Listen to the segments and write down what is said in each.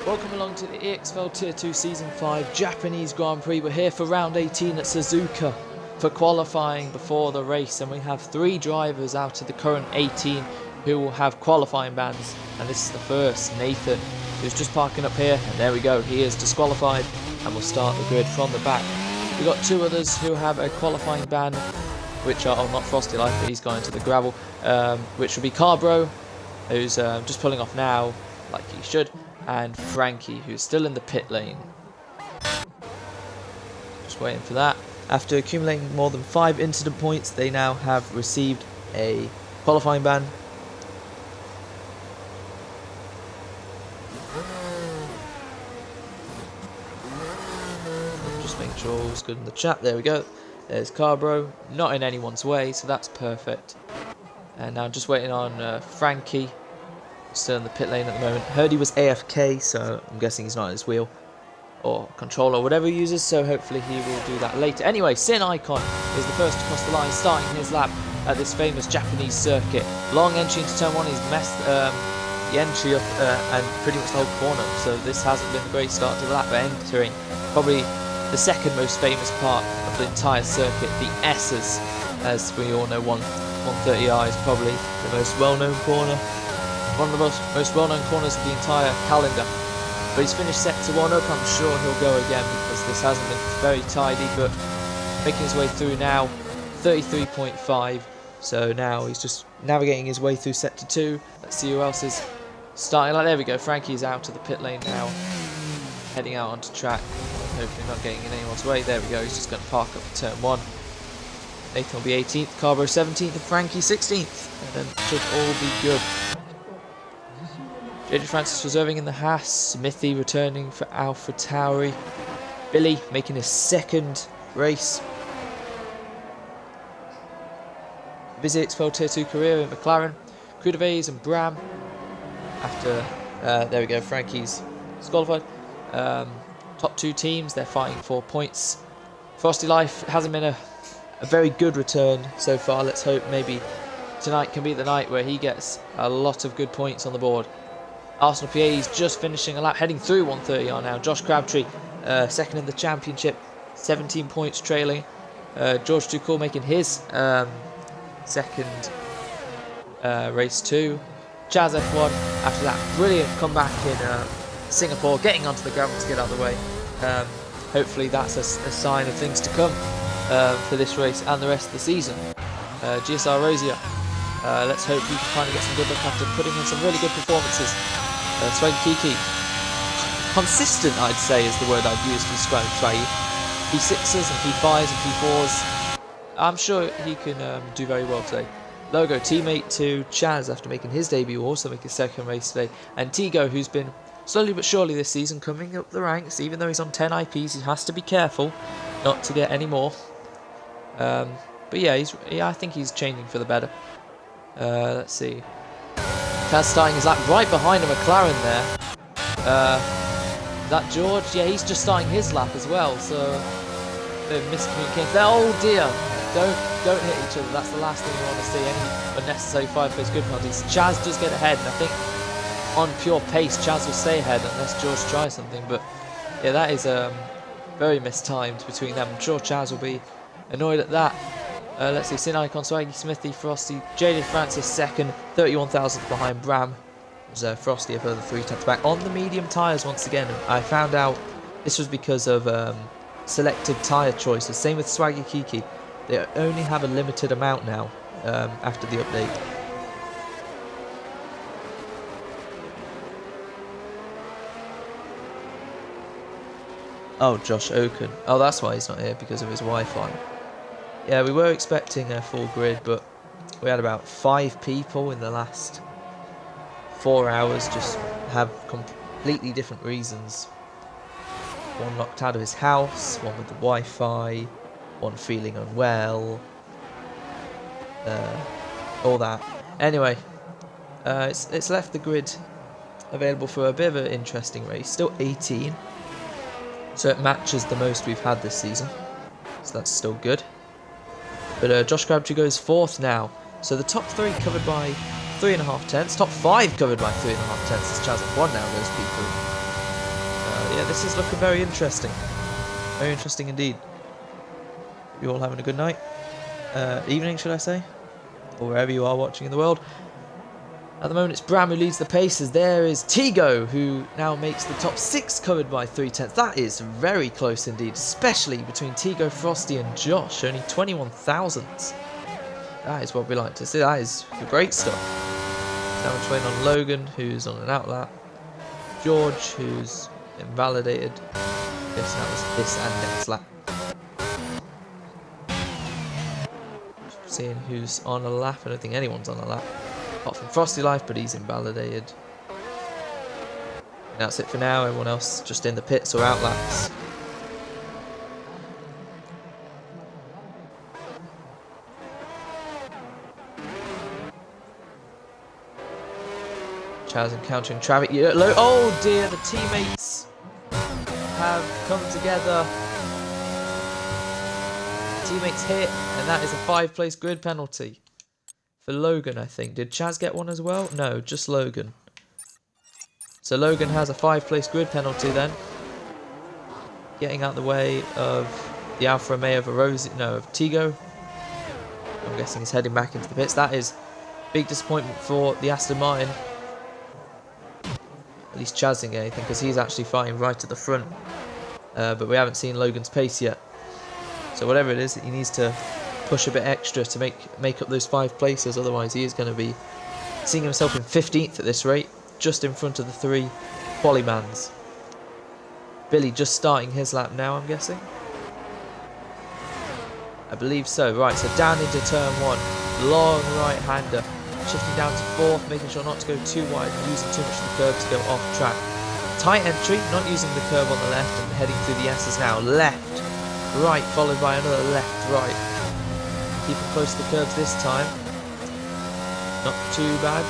Welcome along to the EXFL Tier 2 Season 5 Japanese Grand Prix. We're here for round 18 at Suzuka for qualifying before the race, and we have 3 drivers out of the current 18 who will have qualifying bans, and this is the first, Nathan, who's just parking up here, and there we go, he is disqualified, and we'll start the grid from the back. We've got 2 others who have a qualifying ban, which are, not Frosty Life, but he's going to the gravel, which will be Carbro, who's just pulling off now, like he should, and Frankie, who's still in the pit lane. Just waiting for that. After accumulating more than 5 incident points, they now have received a qualifying ban. Just making sure all's good in the chat. There we go. There's Carbro, not in anyone's way, so that's perfect. And now just waiting on Frankie. Still in the pit lane at the moment. Heard he was AFK, so I'm guessing he's not on his wheel or controller or whatever he uses, so hopefully he will do that later. Anyway, Sin Icon is the first to cross the line, starting his lap at this famous Japanese circuit. Long entry into turn 1, he's messed the entry up and pretty much the whole corner, so this hasn't been a great start to the lap, but entering probably the second most famous part of the entire circuit, the S's, as we all know. 130i is probably the most well-known corner. One of the most well-known corners of the entire calendar. But he's finished set to 1 up. I'm sure he'll go again because this hasn't been very tidy, but making his way through now. 33.5. So now he's just navigating his way through set to 2. Let's see who else is starting. Like, there we go. Frankie's out of the pit lane now. Heading out onto track. Hopefully not getting in anyone's way. There we go. He's just going to park up at turn 1. Nathan will be 18th. Carbo 17th. And Frankie 16th. And then it should all be good. JJ Francis reserving in the Haas, Smithy returning for Alpha Tauri, Billy making his 2nd race. Busy EXFL Tier 2 career in McLaren, Crudaves and Bram. After, there we go, Frankie's disqualified. Top 2 teams, they're fighting for points. Frosty Life hasn't been a very good return so far. Let's hope maybe tonight can be the night where he gets a lot of good points on the board. Arsenal PA is just finishing a lap, heading through 130R now. Josh Crabtree, 2nd in the championship, 17 points trailing. George Ducour making his 2nd race 2. Chaz F1 after that brilliant comeback in Singapore, getting onto the gravel to get out of the way. Hopefully that's a sign of things to come for this race and the rest of the season. GSR Rosier, let's hope he can finally get some good luck after putting in some really good performances. Swaggy Kiki, consistent I'd say is the word I'd use to describe Swaggy. P6s and P5s and P4s. I'm sure he can do very well today. Logo, teammate to Chaz after making his debut, also making his 2nd race today. And Tigo, who's been slowly but surely this season coming up the ranks, even though he's on 10 IPs, he has to be careful not to get any more. But yeah, I think he's changing for the better. Let's see. Chaz starting his lap right behind a McLaren there. That George, yeah, he's just starting his lap as well, so they've miscommunicated there. Oh dear, don't hit each other. That's the last thing you want to see. Any unnecessary 5-place grid penalties. Chaz does get ahead, and I think on pure pace, Chaz will stay ahead unless George tries something. But yeah, that is very mistimed between them. I'm sure Chaz will be annoyed at that. Let's see, Sin Icon, Swaggy, Smithy, Frosty, JJ Francis 2nd, 31,000th behind Bram. There's Frosty a further 3 taps back on the medium tyres once again. I found out this was because of selective tyre choices. Same with Swaggy Kiki. They only have a limited amount now after the update. Oh, Josh Oken. Oh, that's why he's not here, because of his Wi-Fi. Yeah, we were expecting a full grid, but we had about 5 people in the last 4 hours just have completely different reasons. One locked out of his house, one with the Wi-Fi, one feeling unwell, all that. Anyway, it's left the grid available for a bit of an interesting race. Still 18, so it matches the most we've had this season, so that's still good. But Josh Crabtree goes 4th now. So the top 3 covered by 3.5 tenths. Top 5 covered by 3.5 tenths as Chaz F1 now goes P3. Yeah, this is looking very interesting. Very interesting indeed. You all having a good night? Evening, should I say? Or wherever you are watching in the world. At the moment, it's Bram who leads the paces. There is Tigo, who now makes the top 6, covered by 3/10. That is very close indeed, especially between Tigo, Frosty and Josh. Only 21 thousandths. That is what we like to see. That is great stuff. Damage waiting on Logan, who's on an outlap. George, who's invalidated. Yes, that was this and next lap. Seeing who's on a lap. I don't think anyone's on a lap. Apart from Frosty Life, but he's invalidated. And that's it for now. Everyone else just in the pits or out laps. Chaz encountering traffic. Oh dear, the teammates have come together. Teammates hit, and that is a 5-place grid penalty for Logan, I think. Did Chaz get one as well? No, just Logan. So Logan has a 5-place grid penalty then. Getting out the way of the Alfa Romeo of Tigo. I'm guessing he's heading back into the pits. That is big disappointment for the Aston Martin. At least Chaz didn't get anything because he's actually fighting right at the front. But we haven't seen Logan's pace yet. So whatever it is, he needs to push a bit extra to make up those 5 places. Otherwise, he is going to be seeing himself in 15th at this rate, just in front of the 3 quali-mans. Billy just starting his lap now, I'm guessing. I believe so. Right, so down into turn 1. Long right-hander. Shifting down to 4th, making sure not to go too wide and using too much of the curb to go off track. Tight entry, not using the curb on the left and heading through the S's now. Left, right, followed by another left, right. Keeping close to the curbs this time. Not too bad.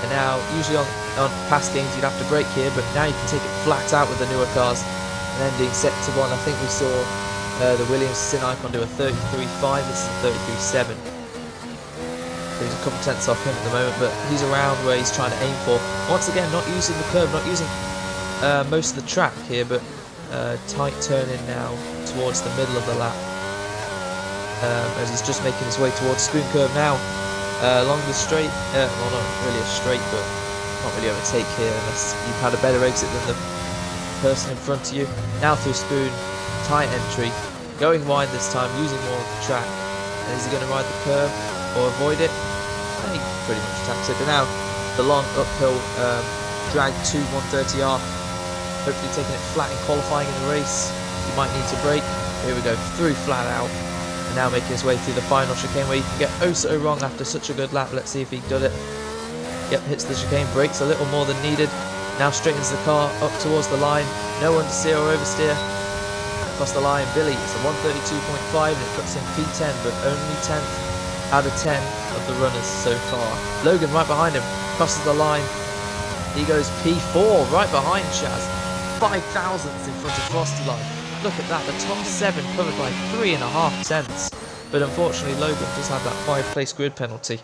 And now, usually on past games you'd have to brake here, but now you can take it flat out with the newer cars. And ending set to 1. I think we saw the Williams Sin Icon do a 33.5, this is a 33.7. So he's a couple tenths off him at the moment, but he's around where he's trying to aim for. Once again, not using the curb, not using most of the track here, but tight turning now towards the middle of the lap. As he's just making his way towards Spoon Curve now. Along the straight, well not really a straight, but can't really overtake here unless you've had a better exit than the person in front of you. Now through Spoon, tight entry, going wide this time, using more of the track. And is he going to ride the curve or avoid it? I think he pretty much attacks it. But now the long uphill drag to 130R. Hopefully taking it flat in qualifying in the race. You might need to brake. Here we go, through flat out. And now making his way through the final chicane where you can get oh so wrong after such a good lap. Let's see if he did it. Yep, hits the chicane, brakes a little more than needed. Now straightens the car up towards the line. No understeer or oversteer. Across the line, Billy, it's a 132.5 and it puts in P10, but only 10th out of 10 of the runners so far. Logan right behind him, crosses the line. He goes P4 right behind Chaz. 5 thousandths in front of Frosty Life. Look at that, the top 7 covered by 3.5 tenths. But unfortunately, Logan does have that 5-place grid penalty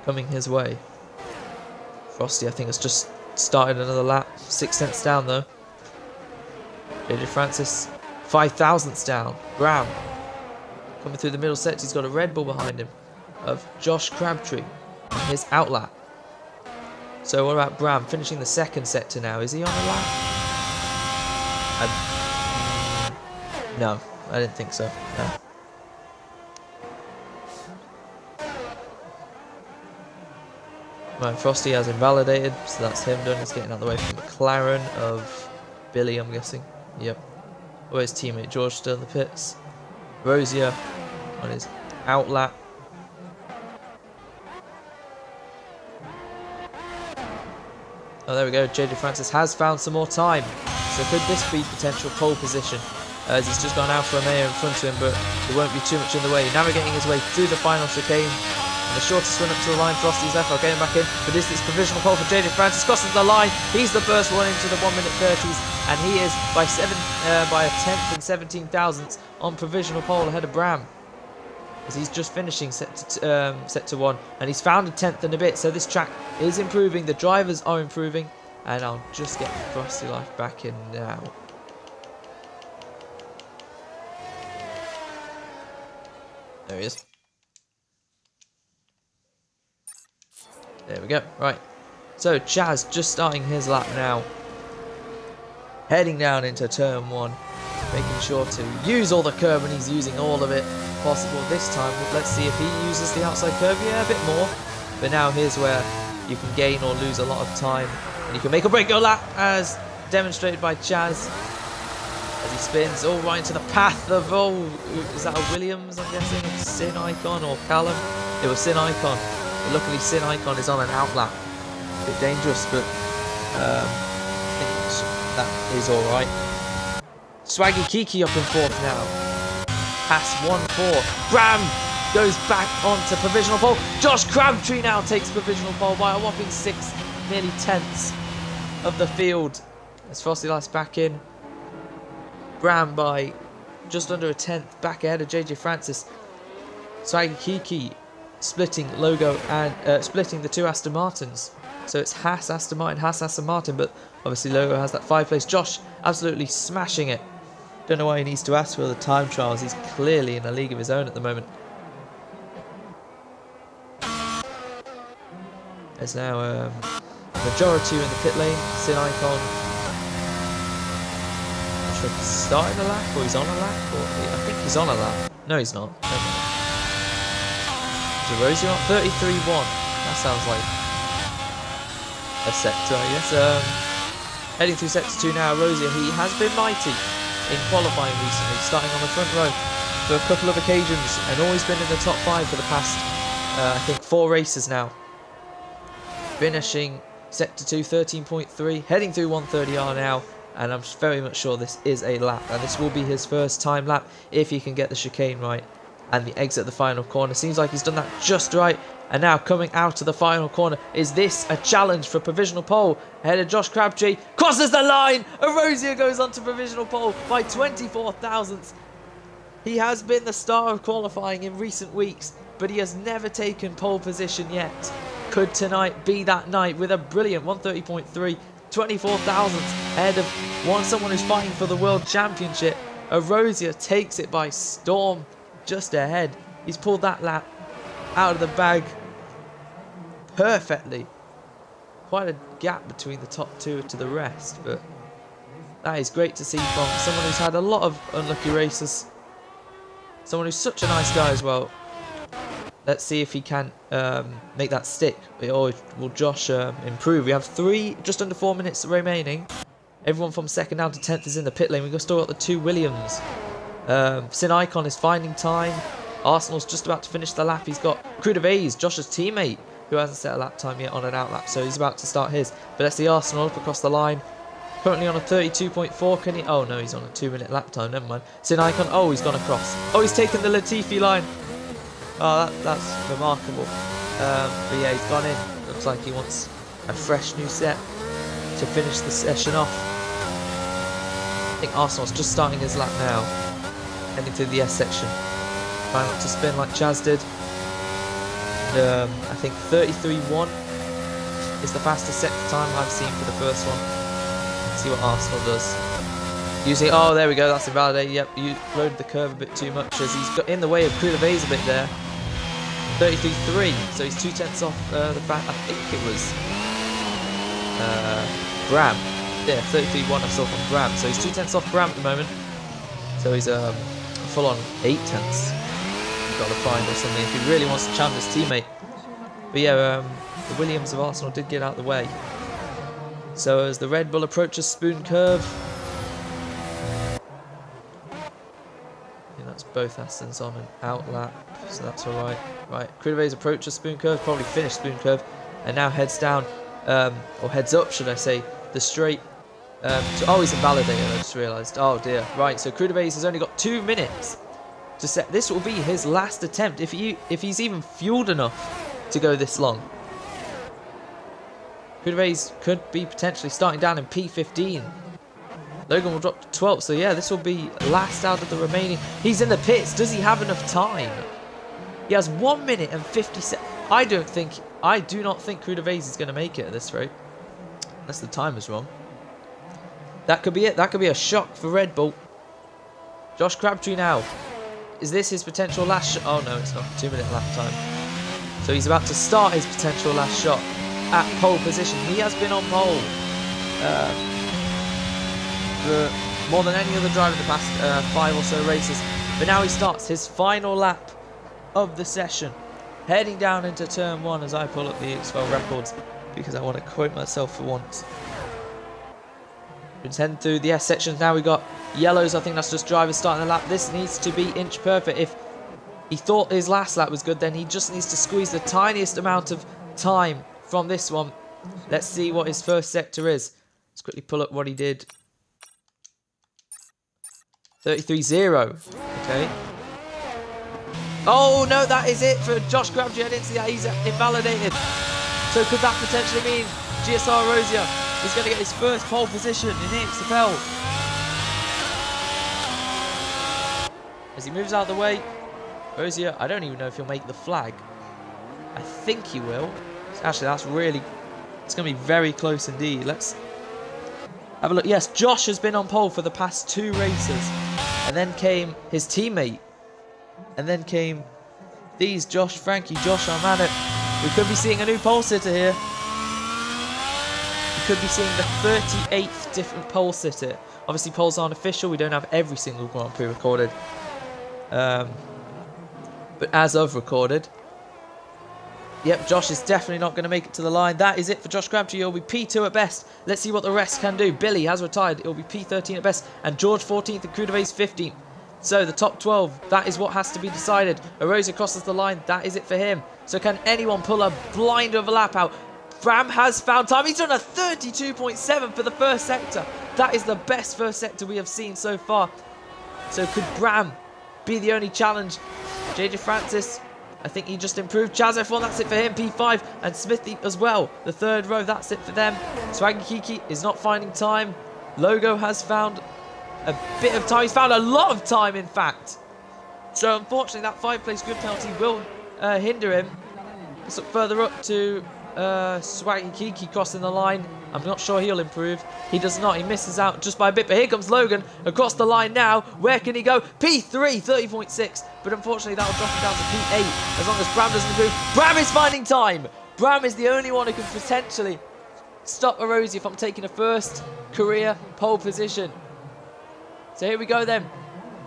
coming his way. Frosty, I think, has just started another lap. 6 tenths down though. JJ Francis, 5 thousandths down. Brown coming through the middle set. He's got a Red Bull behind him of Josh Crabtree on his outlap. So what about Bram finishing the 2nd sector now? Is he on a lap? No, I didn't think so. No. Right, Frosty has invalidated, so that's him done. He's getting out of the way from McLaren of Billy, I'm guessing. Yep. Where's teammate George still in the pits? Rosier on his outlap. Oh, there we go. JJ Francis has found some more time. So could this be potential pole position? As he's just gone out for a Romeo in front of him, but there won't be too much in the way. Navigating his way through the final chicane. And the shortest run up to the line, Frosty's left, getting back in. But this is provisional pole for JJ Francis. Crosses the line. He's the first one into the 1:30s. And he is by a 10th and 17 thousandths on provisional pole ahead of Bram. As he's just finishing set to 1. And he's found a 10th and a bit. So this track is improving. The drivers are improving. And I'll just get Frosty Life back in now. There he is. There we go. Right. So Chaz just starting his lap now. Heading down into turn 1. Making sure to use all the curb, and he's using all of it possible this time. Let's see if he uses the outside curve. Yeah, a bit more. But now here's where you can gain or lose a lot of time. And you can make or break your lap, as demonstrated by Chaz. As he spins all right into the path of, is that a Williams, I'm guessing? Sin Icon or Callum? It was Sin Icon. But luckily Sin Icon is on an out lap. A bit dangerous, but I think that is alright. Swaggy Kiki up in 4th now. Pass 1-4. Graham goes back onto provisional pole. Josh Crabtree now takes provisional pole by a whopping 6, nearly tenths of the field. As Frosty Life's back in. Graham by just under a tenth back ahead of JJ Francis. Swaggy Kiki splitting Logo and splitting the 2 Aston Martins. So it's Haas, Aston Martin, Haas, Aston Martin, but obviously Logo has that 5th place. Josh absolutely smashing it. Don't know why he needs to ask for the time trials. He's clearly in a league of his own at the moment. There's now a majority in the pit lane. Sin Icon. Not sure if he's starting a lap or he's on a lap. I think he's on a lap. No, he's not. So Rosie on 33-1. That sounds like a sector, I guess. Heading through sector 2 now. Rosie, he has been mighty in qualifying recently, starting on the front row for a couple of occasions and always been in the top 5 for the past, I think, 4 races now. Finishing sector 2, 13.3, heading through 130R now, and I'm very much sure this is a lap, and this will be his first time lap if he can get the chicane right and the exit of the final corner. Seems like he's done that just right. And now coming out of the final corner, is this a challenge for provisional pole? Ahead of Josh Crabtree, crosses the line, Erosier goes on to provisional pole by 24 thousandths. He has been the star of qualifying in recent weeks, but he has never taken pole position yet. Could tonight be that night with a brilliant 130.3, 24 thousandths ahead of someone who's fighting for the World Championship. Erosier takes it by storm, just ahead. He's pulled that lap out of the bag perfectly. Quite a gap between the top 2 to the rest, but that is great to see from someone who's had a lot of unlucky races. Someone who's such a nice guy as well. Let's see if he can make that stick, or will Josh improve. We have just under 4 minutes remaining. Everyone from 2nd down to 10th is in the pit lane. We've still got the 2 Williams. Sin Icon is finding time. Arsenal's just about to finish the lap. He's got Crew of A's, Josh's teammate, who hasn't set a lap time yet on an out lap, so he's about to start his. But let's see Arsenal up across the line. Currently on a 32.4. Can he? Oh no, he's on a 2-minute lap time. Never mind. Sin Icon. Oh, he's gone across. Oh, he's taken the Latifi line. Oh, that's remarkable. But yeah, he's gone in. Looks like he wants a fresh new set to finish the session off. I think Arsenal's just starting his lap now, heading to the S section. Trying not to spin like Chaz did. And, I think 33.1 is the fastest sector time I've seen for the first one. Let's see what Arsenal does. Using, oh, there we go, that's invalidated. Yep, you loaded the curve a bit too much as he's got in the way of Crew of A's a bit there. 33.3, so he's 2 tenths off the back. I think it was Graham. Yeah, 33.1 I saw from Graham. So he's 2 tenths off Graham at the moment. So he's a full on 8 tenths. He's got to find or something if he really wants to challenge his teammate. But yeah, the Williams of Arsenal did get out of the way. So as the Red Bull approaches Spoon Curve, that's both Astons on an out lap, so that's alright. Right, Crew of A's approaches Spoon Curve, probably finished Spoon Curve, and now heads down, or heads up, should I say, the straight. Oh, he's invalidated, I just realised. Oh dear. Right, so Crew of A's has only got 2 minutes to set. This will be his last attempt, if he's even fueled enough to go this long. Crew of A's could be potentially starting down in P15. Logan will drop to 12th, so yeah, this will be last out of the remaining. He's in the pits. Does he have enough time? He has 1 minute and 50 seconds. I do not think Crew of A's is going to make it at this rate. Unless the timer's wrong. That could be it. That could be a shock for Red Bull. Josh Crabtree now. Is this his potential last shot? Oh no, it's not. 2-minute lap time. So he's about to start his potential last shot at pole position. He has been on pole for more than any other driver in the past 5 or so races. But now he starts his final lap of the session. Heading down into turn 1 as I pull up the EXFL records because I want to quote myself for once. Been heading through the S sections now. We got yellows. I think that's just drivers starting the lap. This needs to be inch perfect. If he thought his last lap was good, then he just needs to squeeze the tiniest amount of time from this one. Let's see what his first sector is. Let's quickly pull up what he did. 33.0. Okay. Oh no, that is it for Josh Crabtree. I didn't see that. He's invalidated. So could that potentially mean GSR Rosier is going to get his first pole position in the EXFL? As he moves out of the way, Rosier, I don't even know if he'll make the flag. I think he will. Actually, that's really, it's going to be very close indeed. Let's have a look. Yes, Josh has been on pole for the past 2 races. And then came his teammate. And then came these, Josh, Frankie, Josh Armanet. We could be seeing a new pole sitter here. We could be seeing the 38th different pole sitter. Obviously, poles aren't official. We don't have every single Grand Prix recorded. But as of recorded, yep, Josh is definitely not going to make it to the line. That is it for Josh Crabtree. He'll be P2 at best. Let's see what the rest can do. Billy has retired. It'll be P13 at best. And George 14th and Crudevez 15th. So the top 12, that is what has to be decided. Arosa crosses the line. That is it for him. So can anyone pull a blind of a lap out? Bram has found time. He's done a 32.7 for the first sector. That is the best first sector we have seen so far. So could Bram be the only challenge? JJ Francis, I think he just improved. Chaz F1, that's it for him. P5 and Smithy as well. The third row, that's it for them. Swaggy Kiki is not finding time. Logo has found a bit of time. He's found a lot of time, in fact. So unfortunately, that 5-place grid penalty will hinder him. Let's look further up to Swaggy Kiki crossing the line. I'm not sure he'll improve. He does not. He misses out just by a bit. But here comes Logan across the line now. Where can he go? P3, 30.6. But unfortunately, that will drop him down to P8 as long as Bram doesn't improve. Bram is finding time. Bram is the only one who can potentially stop Erosi from taking a first career pole position. So here we go then.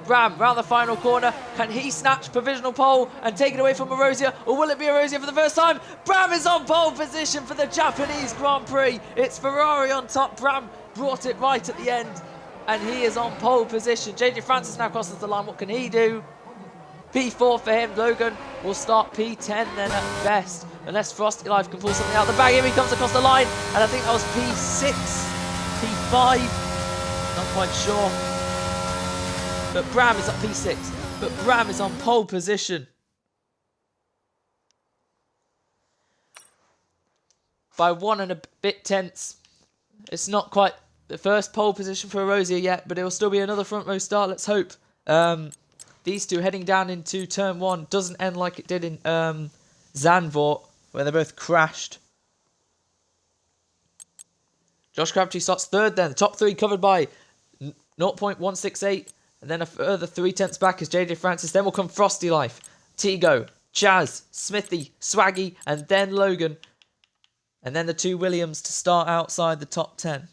Bram round the final corner. Can he snatch provisional pole and take it away from Erosia? Or will it be Erosia for the first time? Bram is on pole position for the Japanese Grand Prix. It's Ferrari on top. Bram brought it right at the end. And he is on pole position. JJ Francis now crosses the line. What can he do? P4 for him. Logan will start P10 then at best. Unless Frosty Life can pull something out of the bag. Here he comes across the line. And I think that was P6. P5. Not quite sure. But Bram is at P6. But Bram is on pole position. By 1 and a bit tenths. It's not quite the first pole position for Erosia yet, but it will still be another front row start. Let's hope. These two heading down into turn 1 doesn't end like it did in Zandvoort, where they both crashed. Josh Crabtree starts third then. The top 3 covered by 0.168. And then a further 3 tenths back is JJ Francis. Then will come Frosty Life, Tigo, Chaz, Smithy, Swaggy, and then Logan. And then the 2 Williams to start outside the top 10.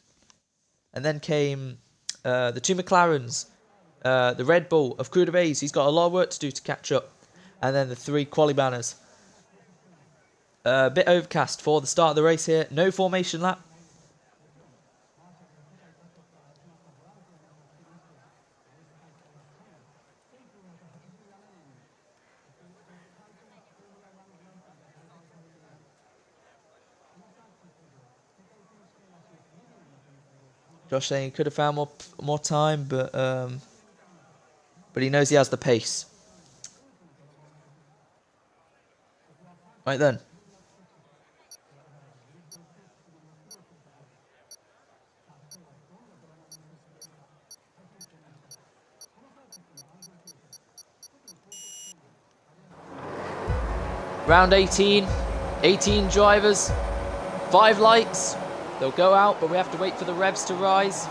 And then came the 2 McLarens, the Red Bull of Crudevez. He's got a lot of work to do to catch up. And then the 3 quali banners. A bit overcast for the start of the race here. No formation lap. Josh saying he could have found more time, but he knows he has the pace. Right then. Round 18. 18 drivers. 5 lights. They'll go out, but we have to wait for the revs to rise.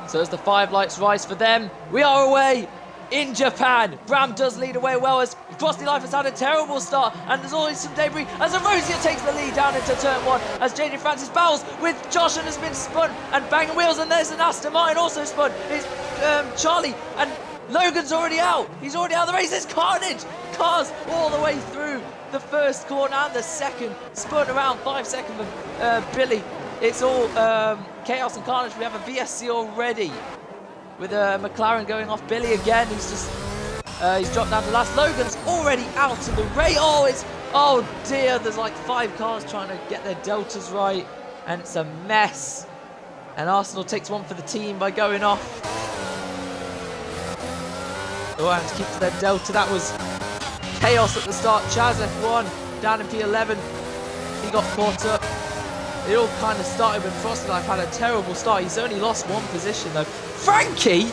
So as the 5 lights rise for them, we are away in Japan. Bram does lead away well as Frosty Life has had a terrible start, and there's always some debris as Erosia takes the lead down into turn 1 as JJ Francis battles with Josh and has been spun and banging wheels, and there's an Aston Martin also spun. It's Charlie, and Logan's already out. He's already out of the race. There's carnage. Cars all the way through the first corner and the second, spun around 5 seconds of Billy. It's all chaos and carnage. We have a VSC already with McLaren going off. Billy again, he's dropped down to last. Logan's already out of the race. Oh dear, there's like 5 cars trying to get their deltas right, and it's a mess. And Arsenal takes one for the team by going off. Oh, and to keep to their delta, that was chaos at the start. Chaz F1 down in P11. He got caught up. It all kind of started when Frosty Life had a terrible start. He's only lost 1 position though. Frankie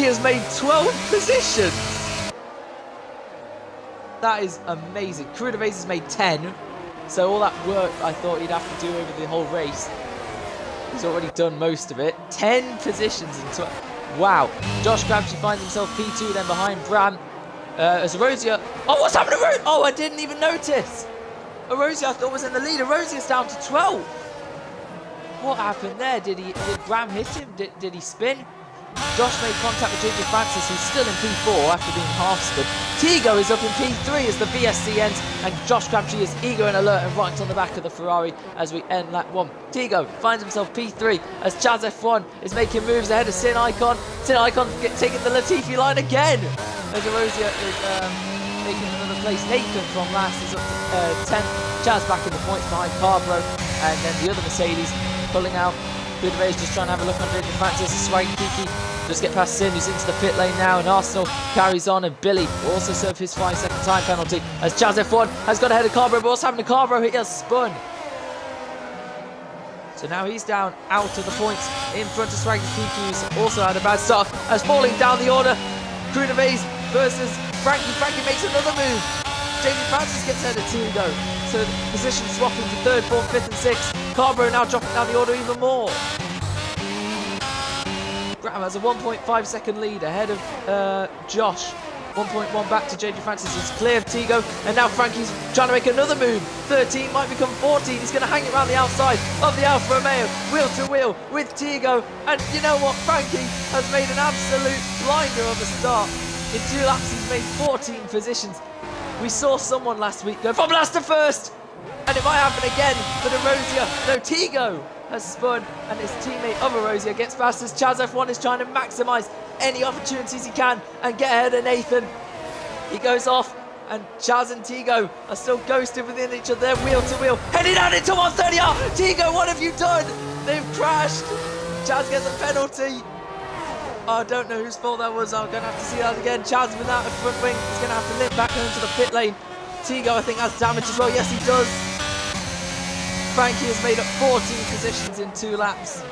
has made 12 positions. That is amazing. Crudavase has made 10. So all that work I thought he'd have to do over the whole race, he's already done most of it. 10 positions in 12. Wow. Josh Crabtree finds himself P2 then behind Bram. As Erosia... Oh, what's happened to Erosia? Oh, I didn't even notice. Erosia I thought was in the lead. Erosia's down to 12. What happened there? Did Bram hit him? Did he spin? Josh made contact with JJ Francis, who's still in P4 after being half spun. Tigo is up in P3 as the VSC ends, and Josh Crabtree is eager and alert and right on the back of the Ferrari as we end lap 1. Tigo finds himself P3 as Chaz F1 is making moves ahead of Sin Icon. Sin Icon taking the Latifi line again as Erosia is making another place. Nathan from last is up to 10th. Chaz back in the points behind Carbro, and then the other Mercedes pulling out. Goodray's just trying to have a look on JJ Francis. Swag Kiki just get past Sin, who's into the pit lane now, and Arsenal carries on, and Billy will also serve his 5-second time penalty as Chaz F1 has got ahead of Carbro, but what's happened to Carbro? He has spun. So now he's down out of the points in front of Swag Kiki, who's also had a bad start as falling down the order. Crudavase versus Frankie. Frankie makes another move. JJ Francis gets ahead of Tigo. So the position swapping to 3rd, 4th, 5th and 6th. Carbro now dropping down the order even more. Graham has a 1.5 second lead ahead of Josh. 1.1 back to JJ Francis. He's clear of Tigo, and now Frankie's trying to make another move. 13 might become 14. He's going to hang it around the outside of the Alfa Romeo, wheel to wheel with Tigo. And you know what? Frankie has made an absolute blinder of a start. In 2 laps, he's made 14 positions. We saw someone last week go from last to first, and it might happen again, but Erosia, no, Tigo has spun, and his teammate of Erosia gets past as Chaz F1 is trying to maximise any opportunities he can and get ahead of Nathan. He goes off, and Chaz and Tigo are still ghosted within each other. They're wheel to wheel, heading out into 130R. Tigo, what have you done? They've crashed. Chaz gets a penalty. Oh, I don't know whose fault that was. I'm going to have to see that again. Chaz without a front wing is going to have to limp back home to the pit lane. Tigo, I think, has damage as well. Yes, he does. Frankie has made up 14 positions in 2 laps.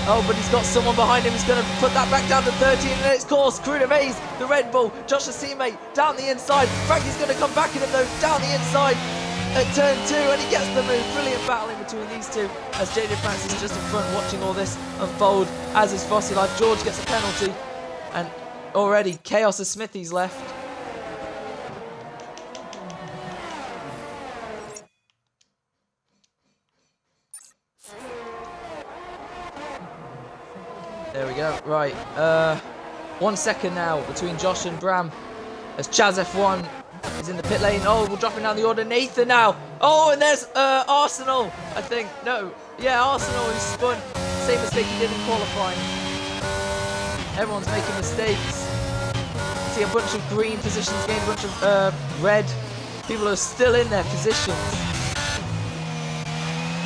Oh, but he's got someone behind him. He's going to put that back down to 13 in its course. Crudavase, the Red Bull, Josh's teammate, down the inside. Frankie's going to come back at him, though, down the inside at turn 2, and he gets the move. Brilliant battling between these two as JJ Francis just in front watching all this unfold, as is Frosty Life. George gets a penalty, and already chaos of Smithies left. There we go. Right. 1 second now between Josh and Bram as Chaz F1 is in the pit lane. Oh, we're dropping down the order. Nathan now. Oh, and there's Arsenal, I think. No. Yeah, Arsenal who spun. Same mistake he did in qualifying. Everyone's making mistakes. See a bunch of green positions gained, a bunch of red. People are still in their positions.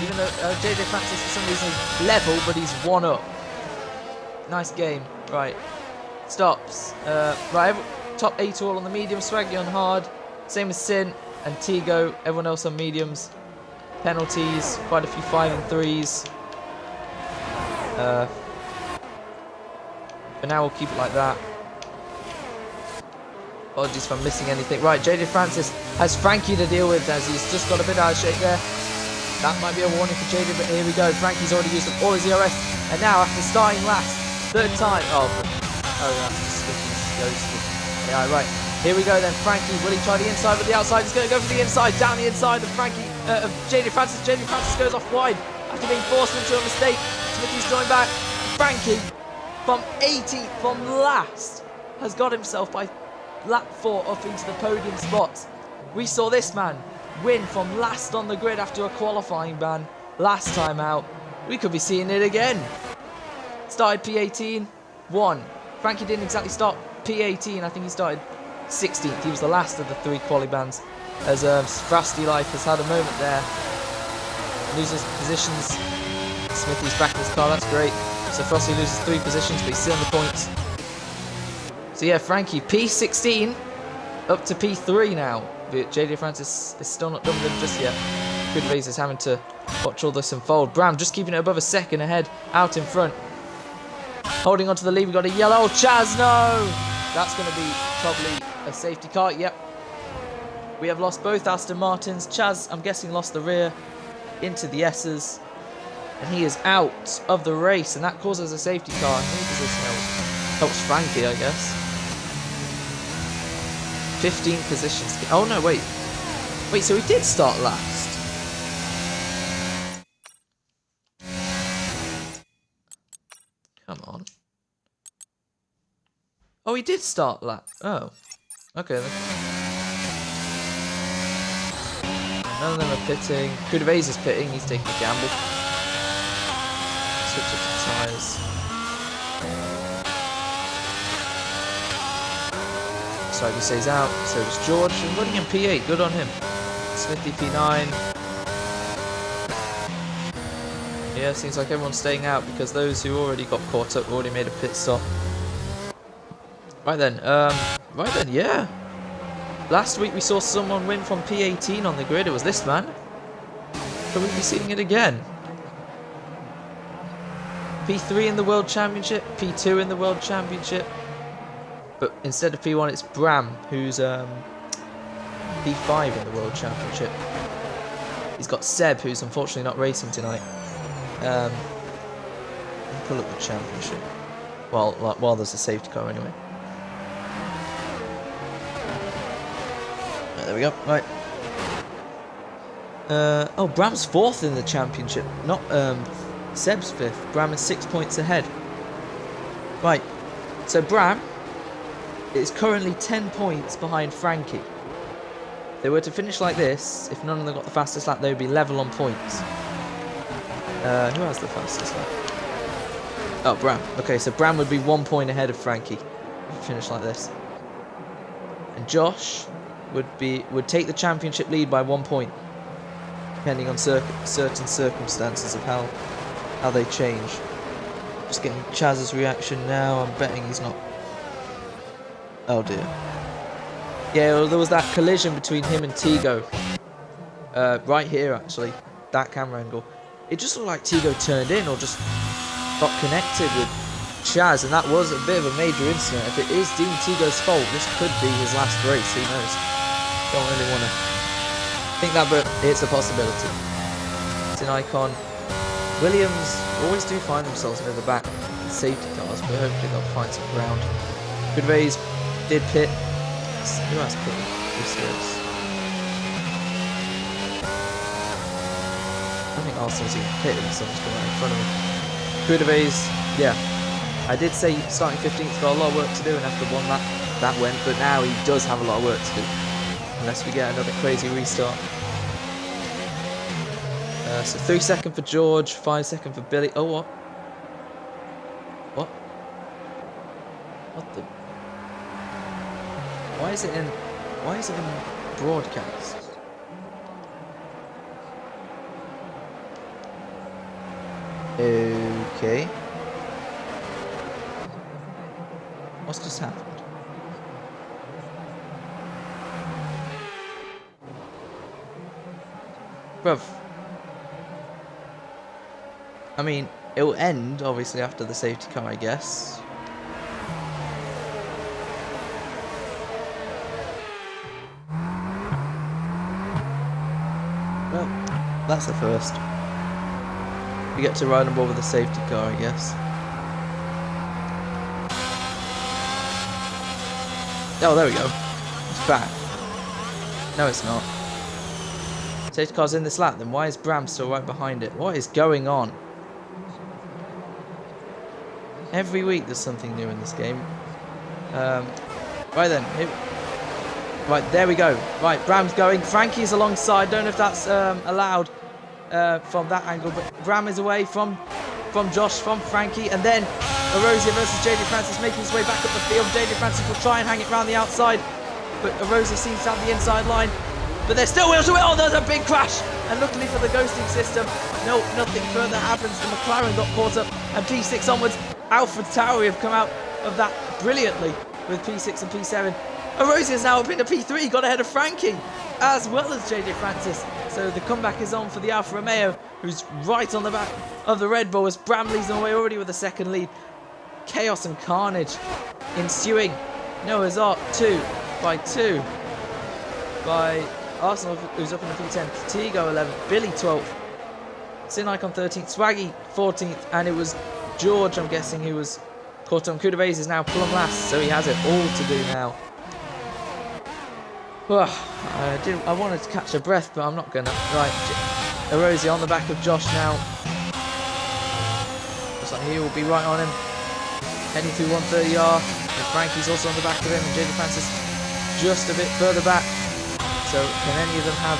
Even though JJ Francis for some reason is level, but he's 1 up. Nice game. Right. Stops. Right. Top 8 all on the medium. Swaggy on hard. Same as Sin and Tigo. Everyone else on mediums. Penalties. Quite a few 5 and 3s. For now, we'll keep it like that. Apologies if I'm missing anything. Right, JJ Francis has Frankie to deal with as he's just got a bit out of shape there. That might be a warning for JJ, but here we go. Frankie's already used up all his ERS. And now, after starting last, third time. Oh, that's just ghosted. Yeah, right. Here we go then. Frankie, will he try the inside with the outside? He's going to go for the inside, down the inside of JJ Francis. JJ Francis goes off wide after being forced into a mistake. Smithy's joined back. Frankie, from 18th, from last, has got himself by lap 4 up into the podium spots. We saw this man win from last on the grid after a qualifying ban last time out. We could be seeing it again. Started P18, won. Frankie didn't exactly start P18. I think he started 16th. He was the last of the 3 quali bans. As Frosty Life has had a moment there. Loses positions. Smithy's back in his car. That's great. So Frosty loses 3 positions, but he's still in the points. So yeah, Frankie, P16 up to P3 now. But JJ Francis is still not done with him just yet. Good is having to watch all this unfold. Bram just keeping it above a second ahead, out in front. Holding on to the lead, we've got a yellow. Chaz, no! That's going to be probably a safety car. Yep. We have lost both Aston Martins. Chaz, I'm guessing, lost the rear into the S's. And he is out of the race, and that causes a safety car. Who does this help? Helps Frankie, I guess. 15 positions. Oh no, wait. Wait, so he did start last. Come on. Oh, he did start last. Oh. Okay then. None of them are pitting. Kudaves is pitting, he's taking a gamble. Switch it to tyres. Striker stays out, so does George, and running in P8, good on him. Smithy P9. Yeah, seems like everyone's staying out because those who already got caught up already made a pit stop. Right then, yeah. Last week we saw someone win from P18 on the grid, it was this man. Could we be seeing it again? P3 in the World Championship, P2 in the World Championship. But instead of P1, it's Bram, who's P5 in the World Championship. He's got Seb, who's unfortunately not racing tonight. Let me pull up the championship. While there's a safety car anyway. There we go. Right. Oh, Bram's 4th in the championship, not Seb's 5th. Bram is 6 points ahead. Right. So Bram is currently 10 points behind Frankie. If they were to finish like this, if none of them got the fastest lap, they would be level on points. Who has the fastest lap? Oh, Bram. Okay, so Bram would be 1 point ahead of Frankie if it finished like this. And Josh would take the championship lead by 1 point, depending on certain circumstances of how they change. Just getting Chaz's reaction now. I'm betting he's not. Oh dear. Yeah, well, there was that collision between him and Tigo. Right here, actually. That camera angle. It just looked like Tigo turned in or just got connected with Chaz, and that was a bit of a major incident. If it is deemed Tigo's fault, this could be his last race. Who knows? Don't really want to think that, but it's a possibility. It's an icon. Williams always do find themselves near the back in safety cars, but hopefully they'll find some ground. Goodways did pit. Who has pit this race? I think Arsenal's even pitted and someone's coming right in front of me. Goodways, yeah. I did say starting 15th got a lot of work to do, and after one lap that went, but now he does have a lot of work to do. Unless we get another crazy restart. So 3 seconds for George, 5 seconds for Billy. Oh, what? What? What the? Why is it in broadcast? Okay. What's just happened? Bruv. I mean, it will end, obviously, after the safety car, I guess. That's the first. We get to ride on board with a safety car, I guess. Oh, there we go. It's back. No, it's not. Safety car's in this lap, then why is Bram still right behind it? What is going on? Every week there's something new in this game. Right then. Right, there we go. Right, Bram's going. Frankie's alongside. Don't know if that's allowed from that angle, but Bram is away from Josh, from Frankie, and then Erosia versus JJ Francis making his way back up the field. JJ Francis will try and hang it round the outside, but Erosia seems to have the inside line. But they're still wheel to wheel. Oh, there's a big crash. And luckily for the ghosting system, no, nothing further happens. The McLaren got caught up, and P6 onwards. Alfred Towery have come out of that brilliantly with P6 and P7. Erosia's now up into P3, got ahead of Frankie, as well as JJ Francis. So the comeback is on for the Alfa Romeo, who's right on the back of the Red Bull, as Bram leads them away already with a second lead. Chaos and carnage ensuing. Noah's Ark 2 by Arsenal, who's up in the P10. Tigo 11th, Billy 12th, Sin Icon 13th, Swaggy 14th, and it was George, I'm guessing, who was caught on. Kudabays is now plumb last, so he has it all to do now. I wanted to catch a breath, but I'm not gonna. Right, Erosia on the back of Josh now. Looks like he will be right on him, heading through 130R. And Frankie's also on the back of him, and JD Francis just a bit further back. So can any of them have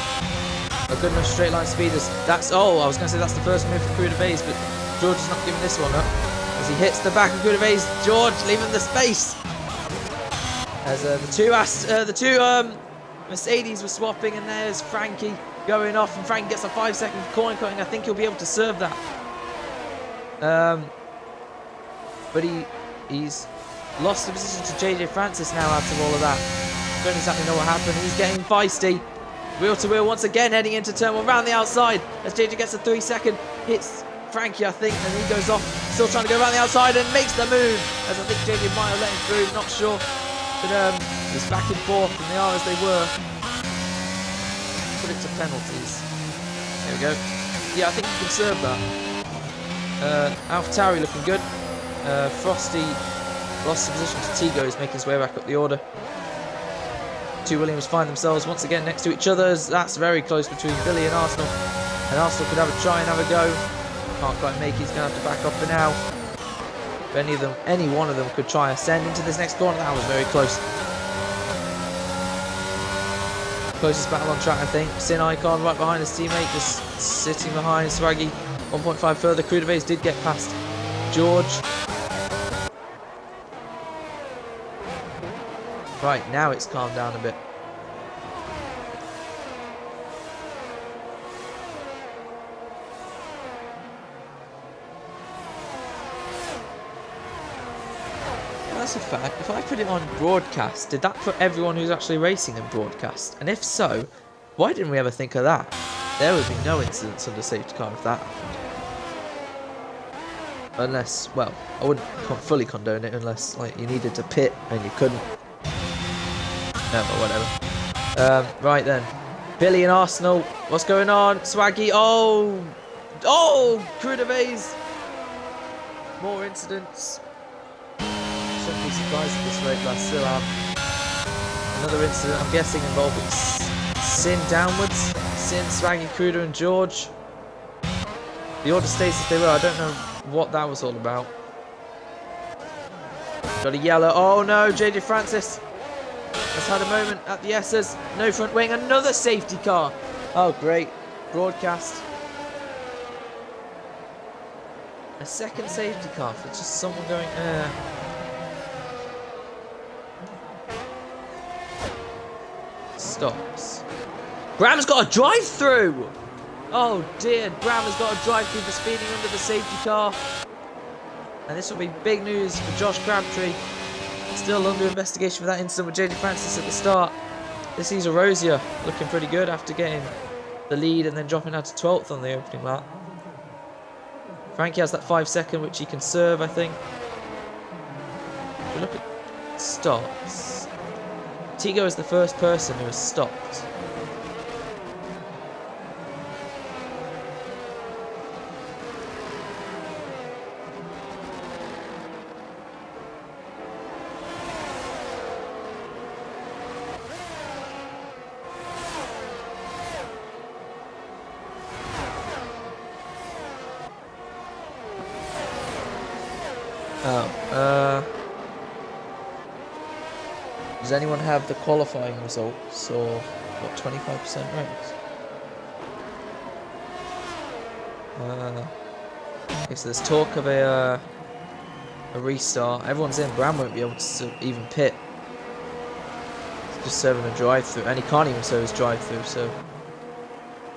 a good enough straight line speed? That's I was going to say that's the first move for Kudabays, but George is not giving this one up as he hits the back of Kudabays. George leaving the space as the two Mercedes were swapping, and there's Frankie going off, and Frankie gets a 5-second corner cutting. I think he'll be able to serve that. But he's lost the position to JJ Francis now out of all of that. Don't exactly know what happened. He's getting feisty. Wheel to wheel once again, heading into turn 1 round the outside as JJ gets a 3-second. Hits Frankie, I think, and he goes off. Still trying to go around the outside and makes the move, as I think JJ might have let him through. Not sure. But it's back and forth, and they are as they were. Put it to penalties. There we go. Yeah, I think you can serve that. AlphaTauri looking good. Frosty lost the position to Tigo, who's making his way back up the order. Two Williams find themselves once again next to each other. That's very close between Billy and Arsenal. And Arsenal could have a try and have a go. Can't quite make it. He's going to have to back up for now. If any one of them could try ascend into this next corner, that was very close. Closest battle on track, I think. Sin Icon right behind his teammate, just sitting behind Swaggy. 1.5 further. Kudabays did get past George. Right, now it's calmed down a bit. That's a fact. If I put it on broadcast, did that put everyone who's actually racing in broadcast? And if so, why didn't we ever think of that? There would be no incidents under safety car if that happened. Unless, well, I wouldn't fully condone it unless like you needed to pit and you couldn't. No, but whatever. Right then. Billy and Arsenal. What's going on? Swaggy. Oh! Kudabays. More incidents. Shouldn't be surprised at this rate, but I still am. Another incident, I'm guessing, involving Sin downwards. Sin, Swaggy, Kuda, and George. The order stays as they were. I don't know what that was all about. Got a yellow. Oh no, JJ Francis has had a moment at the S's. No front wing. Another safety car. Oh, great. Broadcast. A second safety car for just someone going... Stops. Bram's got a drive-through! Oh dear, Bram has got a drive-through for speeding under the safety car. And this will be big news for Josh Crabtree. Still under investigation for that incident with JD Francis at the start. This sees Erosia looking pretty good after getting the lead and then dropping out to 12th on the opening lap. Frankie has that 5-second which he can serve, I think. If we look at stops, Tigo is the first person who has stopped. Does anyone have the qualifying results or what 25% ranks? Okay, so there's talk of a restart. Everyone's in. Bram won't be able to even pit. He's just serving a drive-through, and he can't even serve his drive-through. So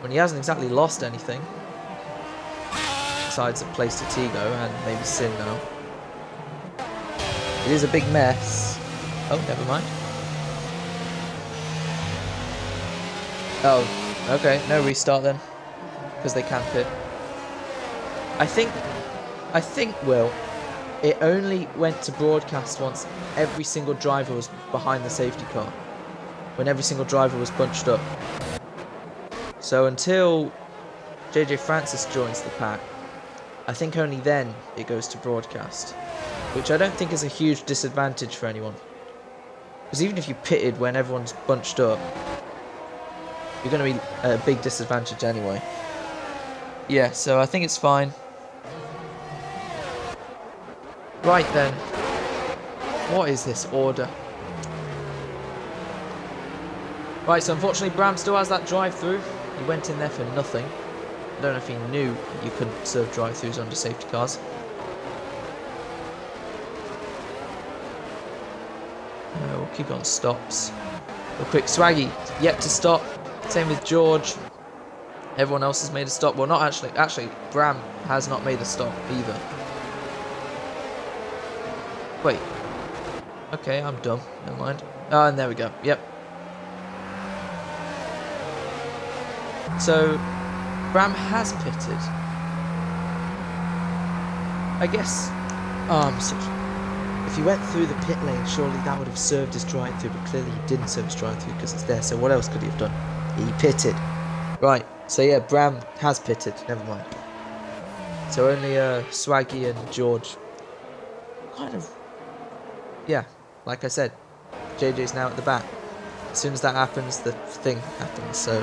when he hasn't exactly lost anything, besides a place to Tigo and maybe Sin now. It is a big mess. Oh, never mind. Oh, okay. No restart then, because they can pit. I think, Will, it only went to broadcast once every single driver was behind the safety car. When every single driver was bunched up. So until JJ Francis joins the pack, I think only then it goes to broadcast. Which I don't think is a huge disadvantage for anyone. Because even if you pitted when everyone's bunched up, you're going to be at a big disadvantage anyway. Yeah, so I think it's fine. Right then, what is this order? Right, so unfortunately Bram still has that drive-through. He went in there for nothing. I don't know if he knew you couldn't serve drive-throughs under safety cars. We'll keep on stops. Real quick, Swaggy yet to stop. Same with George. Everyone else has made a stop. Well, not actually. Actually, Bram has not made a stop either. Wait. Okay, I'm dumb. Never mind. Oh, and there we go. Yep. So, Bram has pitted. I guess. If he went through the pit lane, surely that would have served his drive-through, but clearly he didn't serve his drive-through because it's there. So what else could he have done? He pitted. Right. So yeah, Bram has pitted. Never mind. So only Swaggy and George. Kind of. Yeah, like I said, JJ's now at the back. As soon as that happens, the thing happens, so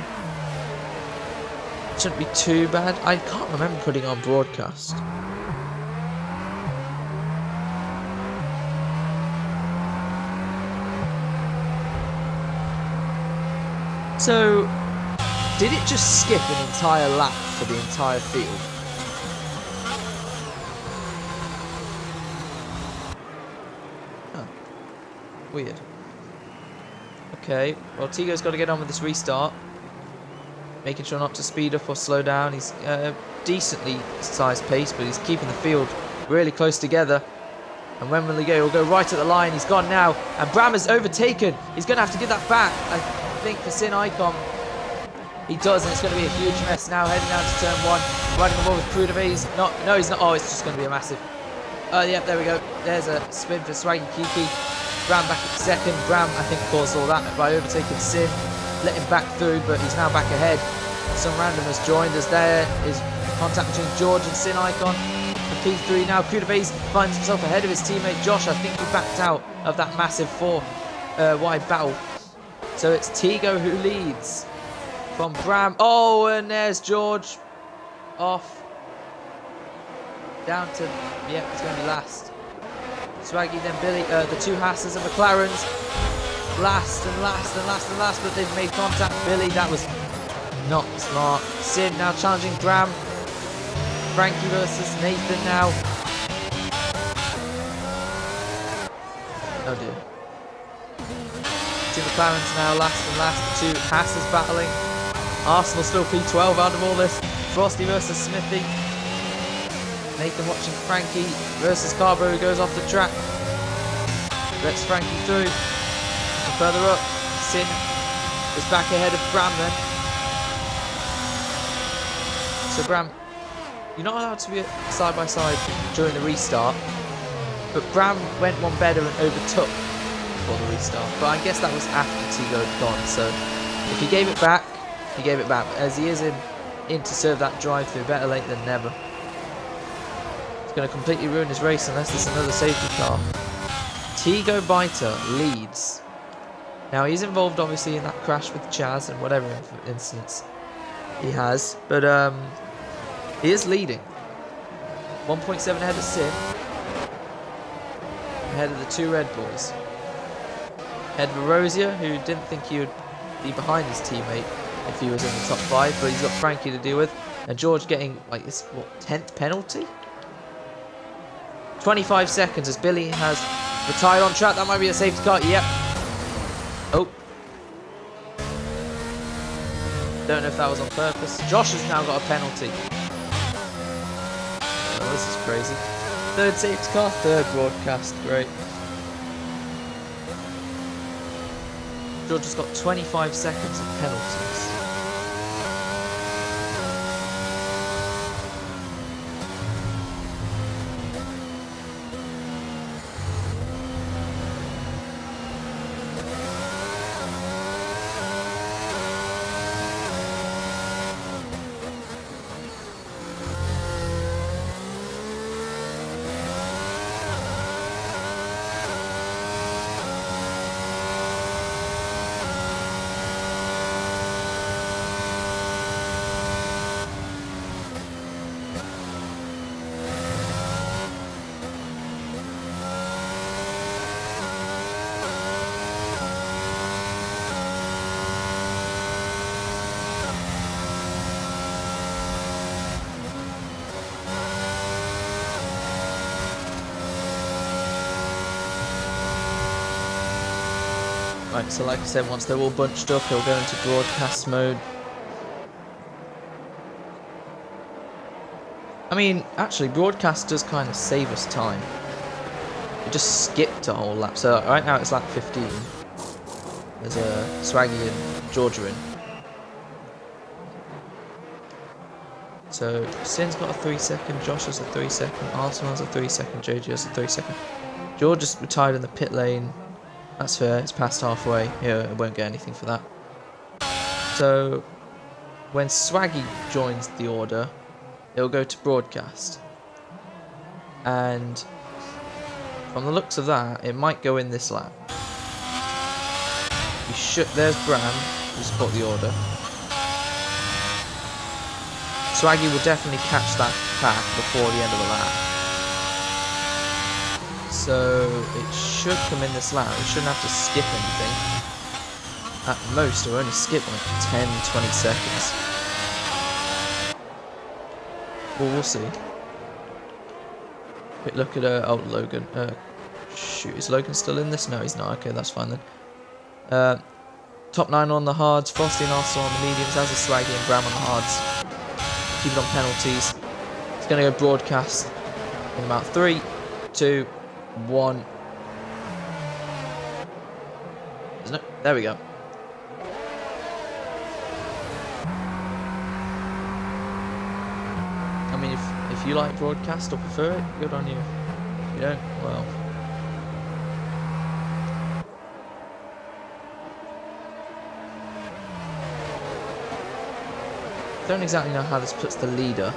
it shouldn't be too bad. I can't remember putting on broadcast. So, did it just skip an entire lap for the entire field? Weird. Okay, well Tigo's got to get on with this restart. Making sure not to speed up or slow down. He's decently sized pace, but he's keeping the field really close together. And when will he go? He'll go right at the line. He's gone now. And Bram is overtaken. He's going to have to give that back, I think, for Sin Icon. He does, and it's going to be a huge mess now. Heading down to turn 1. Riding the ball with Crudavies. No, he's not. Oh, it's just going to be a massive... Yep, there we go. There's a spin for Swaggy Kiki. Bram back at second. Bram, I think, caused all that by overtaking Sin. Let him back through, but he's now back ahead. Some random has joined us. There is contact between George and Sin Icon. The P3 now. Crudavies finds himself ahead of his teammate Josh. I think he backed out of that massive 4-wide battle. So it's Tigo who leads from Bram. Oh, and there's George. Off. Down to... Yeah, it's going to be last. Swaggy, then Billy, the two Hasses and McLarens. Last, but they've made contact. Billy, that was not smart. Sin now challenging Bram. Frankie versus Nathan now. Oh dear. Two McLarens now, last. The two Hasses battling. Arsenal still P12 out of all this. Frosty versus Smithy. Nathan watching Frankie versus Carbo, who goes off the track. Lets Frankie through. And further up, Sin is back ahead of Bram then. So Bram, you're not allowed to be side by side during the restart. But Bram went one better and overtook before the restart. But I guess that was after Tigo had gone. So if he gave it back, he gave it back. As he is in to serve that drive through, better late than never. Going to completely ruin his race unless there's another safety car. Tigo Biter leads. Now he's involved obviously in that crash with Chaz and whatever instance he has, but he is leading. 1.7 ahead of Sin, ahead of the two Red Bulls. ahead of Rosier, who didn't think he would be behind his teammate if he was in the top 5, but he's got Frankie to deal with. And George getting, like, his, what, 10th penalty? 25 seconds as Billy has retired on track. That might be a safety car. Yep. Oh. Don't know if that was on purpose. Josh has now got a penalty. Oh, this is crazy. Third safety car, third broadcast. Great. George has got 25 seconds of penalties. Right, so like I said, once they're all bunched up, he'll go into broadcast mode. I mean, actually, broadcast does kind of save us time. We just skipped a whole lap. So right now it's lap 15. There's Swaggy and Georgia in. So Sin's got a 3-second, Josh has a 3-second, Arsenal has a 3-second, JJ has a 3-second. George just retired in the pit lane. That's fair, it's past halfway. Yeah, it won't get anything for that. So, when Swaggy joins the order, it'll go to broadcast. And from the looks of that, it might go in this lap. You should. There's Bram, who spot the order. Swaggy will definitely catch that pack before the end of the lap. So it should come in this lap. It shouldn't have to skip anything. At most, it'll only skip like 10-20 seconds. Well, we'll see. Quick look at oh, Logan. Shoot, is Logan still in this? No, he's not. Okay, that's fine then. Top 9 on the hards. Frosty and Arsenal on the mediums. As is Swaggy and Bram on the hards. Keep it on penalties. It's going to go broadcast in about 3, 2, 1. No, there we go. I mean, if you like broadcast or prefer it, good on you. If you don't, well. Don't exactly know how this puts the leader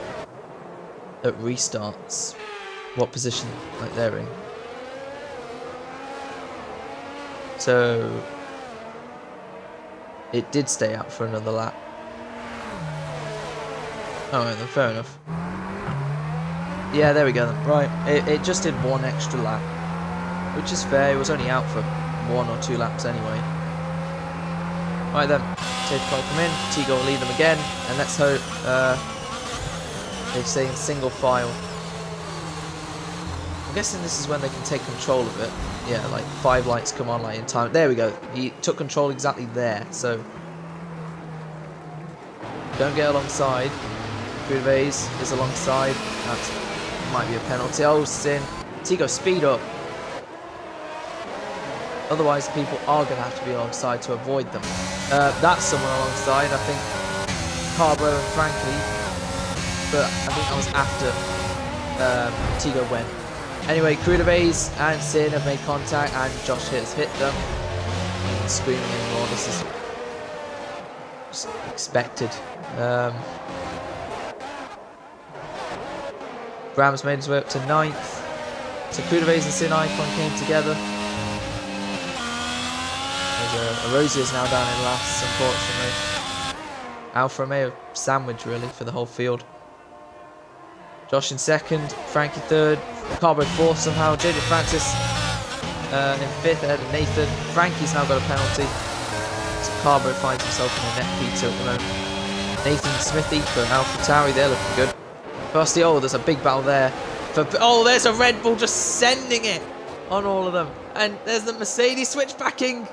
at restarts. What position like they're in. So it did stay out for another lap. Oh, then fair enough. Yeah, there we go then. Right, it just did one extra lap, which is fair. It was only out for 1 or 2 laps anyway. Right then, safety car come in. T-Go will lead them again, and let's hope they stay in single file. I'm guessing this is when they can take control of it. Yeah, like 5 lights come on like in time. There we go. He took control exactly there. So don't get alongside. Gervais is alongside. That might be a penalty. Oh, Sin. Tigo, speed up. Otherwise, people are going to have to be alongside to avoid them. That's someone alongside. I think Carbo and Frankie. But I think that was after Tigo went. Anyway, Gervais and Sin have made contact, and Josh has hit them. I'm not screaming anymore. This is just expected. Bram's made his way up to 9th. So Gervais and Sin Icon came together. Rosie is now down in last, unfortunately. Alfa Romeo sandwich, really, for the whole field. Josh in 2nd, Frankie 3rd, Carbo 4th somehow. JJ Francis in 5th ahead of Nathan. Frankie's now got a penalty. So Carbo finds himself in a net P2 at the moment. Nathan Smithy for AlphaTauri, they're looking good. Frosty, oh, there's a big battle there. Oh, there's a Red Bull just sending it on all of them. And there's the Mercedes switchbacking.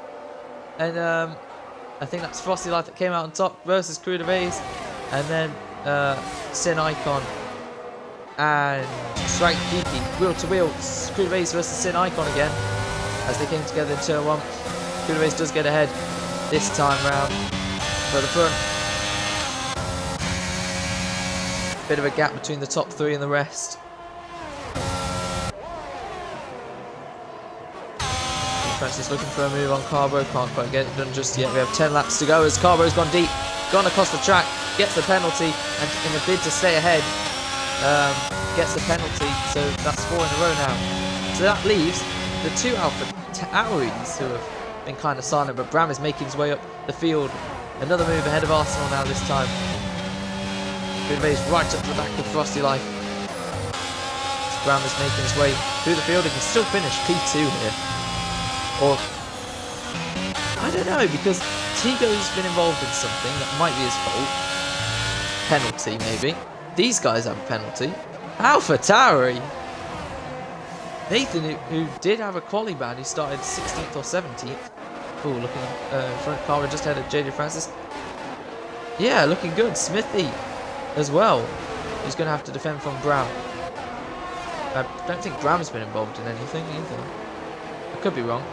And I think that's Frosty Life that came out on top versus Crew de Vase. And then Sin Icon and Strike Kiki, wheel to wheel. Crew de Vase versus Sin Icon again as they came together in turn 1. Crew de Vase does get ahead this time round for the front. Bit of a gap between the top 3 and the rest. Francis looking for a move on Carbo, can't quite get it done just yet. We have 10 laps to go as Carbo's gone deep, gone across the track, gets the penalty, and in a bid to stay ahead, gets the penalty, so that's 4 in a row now. So that leaves the 2 AlphaTauris who have been kind of silent, but Bram is making his way up the field. Another move ahead of Arsenal now this time. Goodways right up to the back of Frosty Life. Bram is making his way through the field. He can still finish P2 here. Or, I don't know, because Tigo's been involved in something that might be his fault. Penalty, maybe. These guys have a penalty. AlphaTauri! Nathan, who did have a quali ban, he started 16th or 17th. Oh, looking in front. Cara just ahead of JJ Francis. Yeah, looking good. Smithy as well. He's going to have to defend from Bram. I don't think Bram's been involved in anything either. I could be wrong,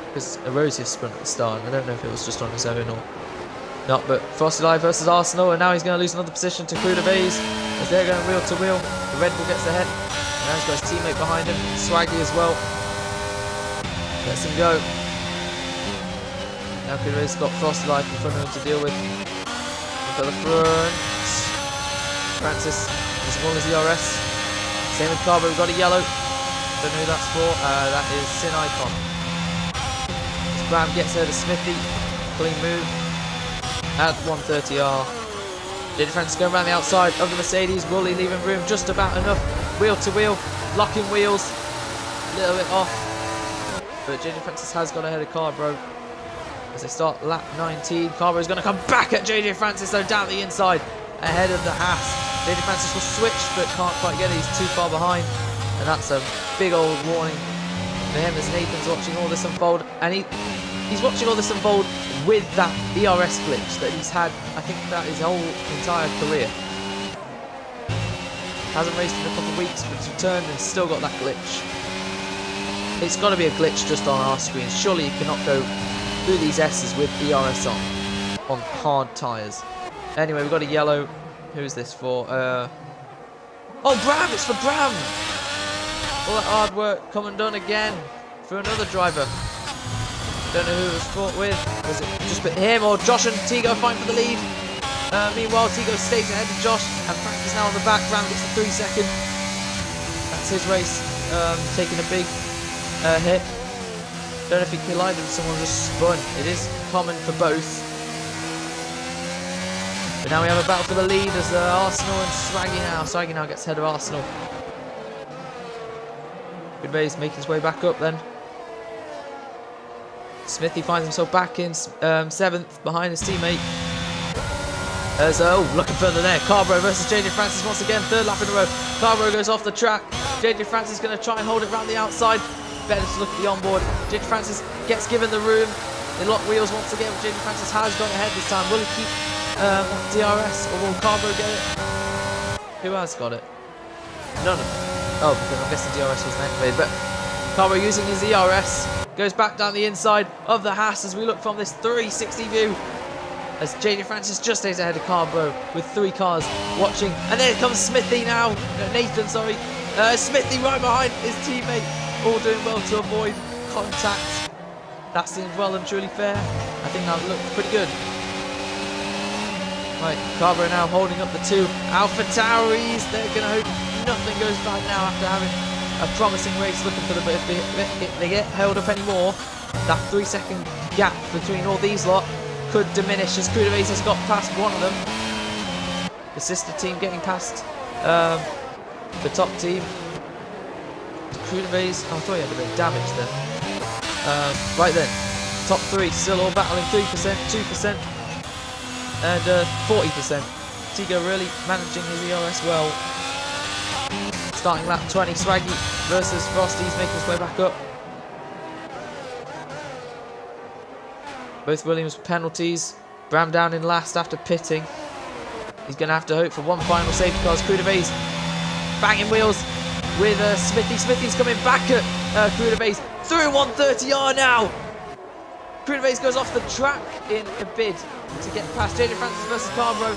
because Erosius spun at the start. I don't know if it was just on his own or not, but Frosty Live versus Arsenal, and now he's going to lose another position to Crew de Vase as they're going wheel to wheel. The Red Bull gets ahead, and now he's got his teammate behind him, Swaggy as well. Lets him go. Now Crew de Vase got Frosty Live in front of him to deal with. Look at the front. Francis, as well as ERS. Same with Carbo, we've got a yellow. Don't know who that's for. That is Sin Icon. Bram gets her to Smithy. Clean move. At 130R. JJ Francis going around the outside of the Mercedes. Wooly leaving room just about enough. Wheel to wheel. Locking wheels. A little bit off. But JJ Francis has got ahead of Carbo as they start lap 19. Carbo is going to come back at JJ Francis though down the inside. Ahead of the Haas. JJ Francis will switch but can't quite get it. He's too far behind. And that's a big old warning for him as Nathan's watching all this unfold. And he's watching all this unfold with that ERS glitch that he's had, I think, that his whole entire career. Hasn't raced in a couple of weeks, but he's returned and still got that glitch. It's got to be a glitch just on our screen. Surely you cannot go through these S's with ERS on hard tyres. Anyway, we've got a yellow. Who's this for? Oh, Bram! It's for Bram! All that hard work come and done again for another driver. Don't know who it was fought with. Was it just him or Josh and Tigo fighting for the lead? Meanwhile, Tigo stays ahead of Josh and Frank is now on the back. Bram gets the 3 second. That's his race. Taking a big hit. Don't know if he collided with someone just spun. It is common for both. But now we have a battle for the lead as Arsenal and Swaggy now. Swaggy now gets ahead of Arsenal. Goodway's making his way back up then. Smithy finds himself back in 7th behind his teammate. As looking further there, Carbo versus JJ Francis once again, 3rd lap in a row. Carbo goes off the track. JJ Francis is going to try and hold it around the outside. Better to look at the onboard. JJ Francis gets given the room. They lock wheels once again, but JJ Francis has gone ahead this time. Will he keep DRS or will Carbo get it? Who has got it? None of them. Oh, because I'm guessing DRS was activated, but Carbo using his ERS goes back down the inside of the Haas as we look from this 360 view as JJ Francis just stays ahead of Carbo with 3 cars watching, and there comes Smithy now, Nathan sorry, Smithy right behind his teammate, all doing well to avoid contact. That seems well and truly fair. I think that looked pretty good. Right, Carbo now holding up the 2 AlphaTauris. They're going to hope nothing goes bad now after having a promising race, looking for the bit. If they get held up anymore, that 3 second gap between all these lot could diminish as Crew de Vase has got past one of them. The sister team getting past the top team. Crew de Vase, oh, I thought he had a bit of damage there. Right then, top 3 still all battling 3%, 2%, and 40%. Tigo really managing his ERS well. Starting lap 20, Swaggy versus Frosty's making his way back up. Both Williams with penalties. Bram down in last after pitting. He's going to have to hope for one final safety car. Crudave's banging wheels with Smithy. Smithy's coming back at Crudave's through 130R now. Crudave's goes off the track in a bid to get past JJ Francis versus Carbro.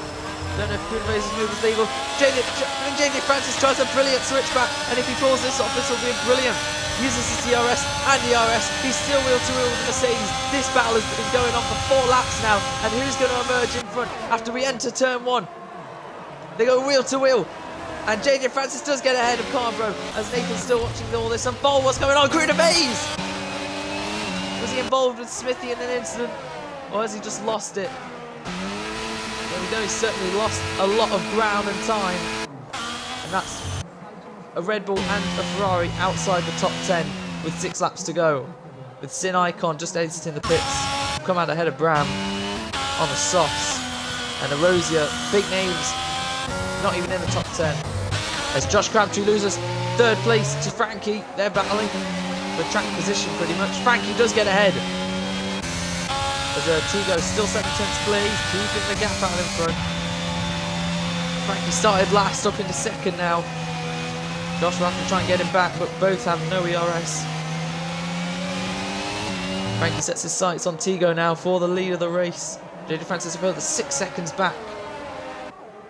Don't know if Crudave's move is legal. JJ Francis tries a brilliant switchback, and if he pulls this off, this will be brilliant. Uses his DRS and DRS. He's still wheel to wheel with the Mercedes. This battle has been going on for 4 laps now, and who's going to emerge in front after we enter turn 1? They go wheel to wheel, and JJ Francis does get ahead of Carbro as Nathan's still watching all this unfold. What's going on? Crudave's! Was he involved with Smithy in an incident, or has he just lost it? Well, we know he's certainly lost a lot of ground and time, and that's a Red Bull and a Ferrari outside the top 10 with 6 laps to go. With Sin Icon just exiting the pits, come out ahead of Bram on the softs, and Erosia, big names, not even in the top 10. As Josh Crabtree loses 3rd place to Frankie, they're battling for track position pretty much. Frankie does get ahead. As Tigo still 7 tenths clear, he's keeping the gap out in front. Frankie started last, up into 2nd now. Josh will have to try and get him back, but both have no ERS. Frankie sets his sights on Tigo now for the lead of the race. JJ Francis a further 6 seconds back.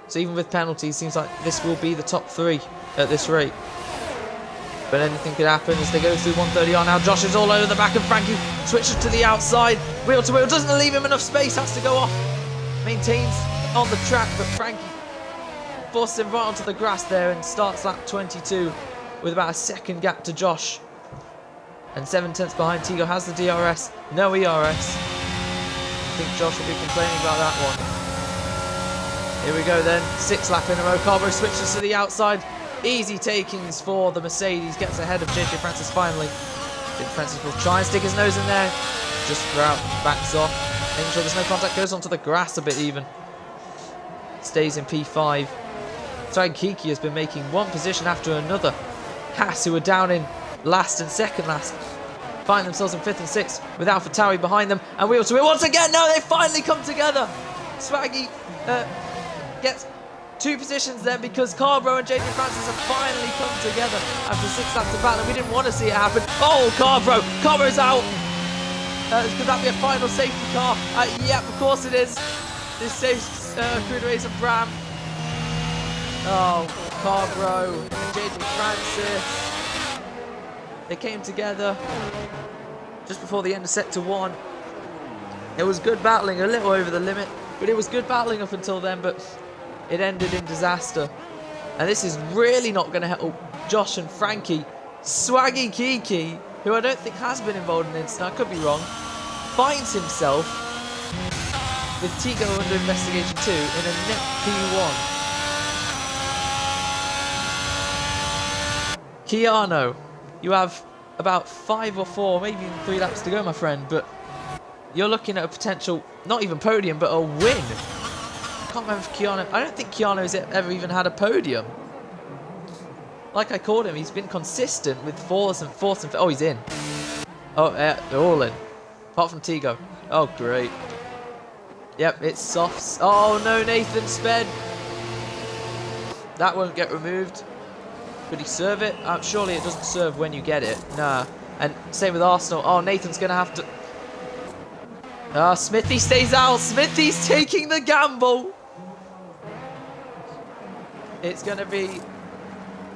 So even with penalties, seems like this will be the top 3 at this rate. But anything could happen as they go through 130R now. Josh is all over the back of Frankie. Switches to the outside. Wheel to wheel. Doesn't leave him enough space. Has to go off. Maintains on the track, but Frankie forces him right onto the grass there and starts lap 22 with about a 2nd gap to Josh. And 7 tenths behind. Tigo has the DRS. No ERS. I think Josh will be complaining about that one. Here we go then. 6 lap in a row. Carbo switches to the outside. Easy takings for the Mercedes. Gets ahead of JJ Francis finally. JJ Francis will try and stick his nose in there. Just throughout. Backs off. Making sure there's no contact. Goes onto the grass a bit even. Stays in P5. Swag Kiki has been making one position after another. Haas, who are down in last and 2nd last, find themselves in 5th and 6th with AlphaTauri behind them. And wheel to wheel once again. No, they finally come together. Swaggy gets 2 positions then because Carbro and JJ Francis have finally come together after 6 laps of battle. We didn't want to see it happen. Oh, Carbro! Carbro's out! Could that be a final safety car? Yep, of course it is. This saves Crudave's and Bram. Oh, Carbro and JJ Francis. They came together just before the end of Sector 1. It was good battling, a little over the limit, but it was good battling up until then, but it ended in disaster. And this is really not going to help Josh and Frankie. Swaggy Kiki, who I don't think has been involved in an incident, I could be wrong, finds himself with Tigo under investigation too in a net P1. Keanu, you have about 5 or 4, maybe even 3 laps to go, my friend, but you're looking at a potential, not even podium, but a win. I can't remember if Keanu, I don't think Keanu's ever even had a podium. Like I called him, he's been consistent with 4th and 4th and 5th. Oh, he's in. Oh, yeah, they're all in. Apart from Tigo. Oh, great. Yep, it's softs. Oh, no, Nathan sped. That won't get removed. Could he serve it? Surely it doesn't serve when you get it. Nah. And same with Arsenal. Oh, Nathan's going to have to... Smithy stays out. Smithy's taking the gamble. It's going to be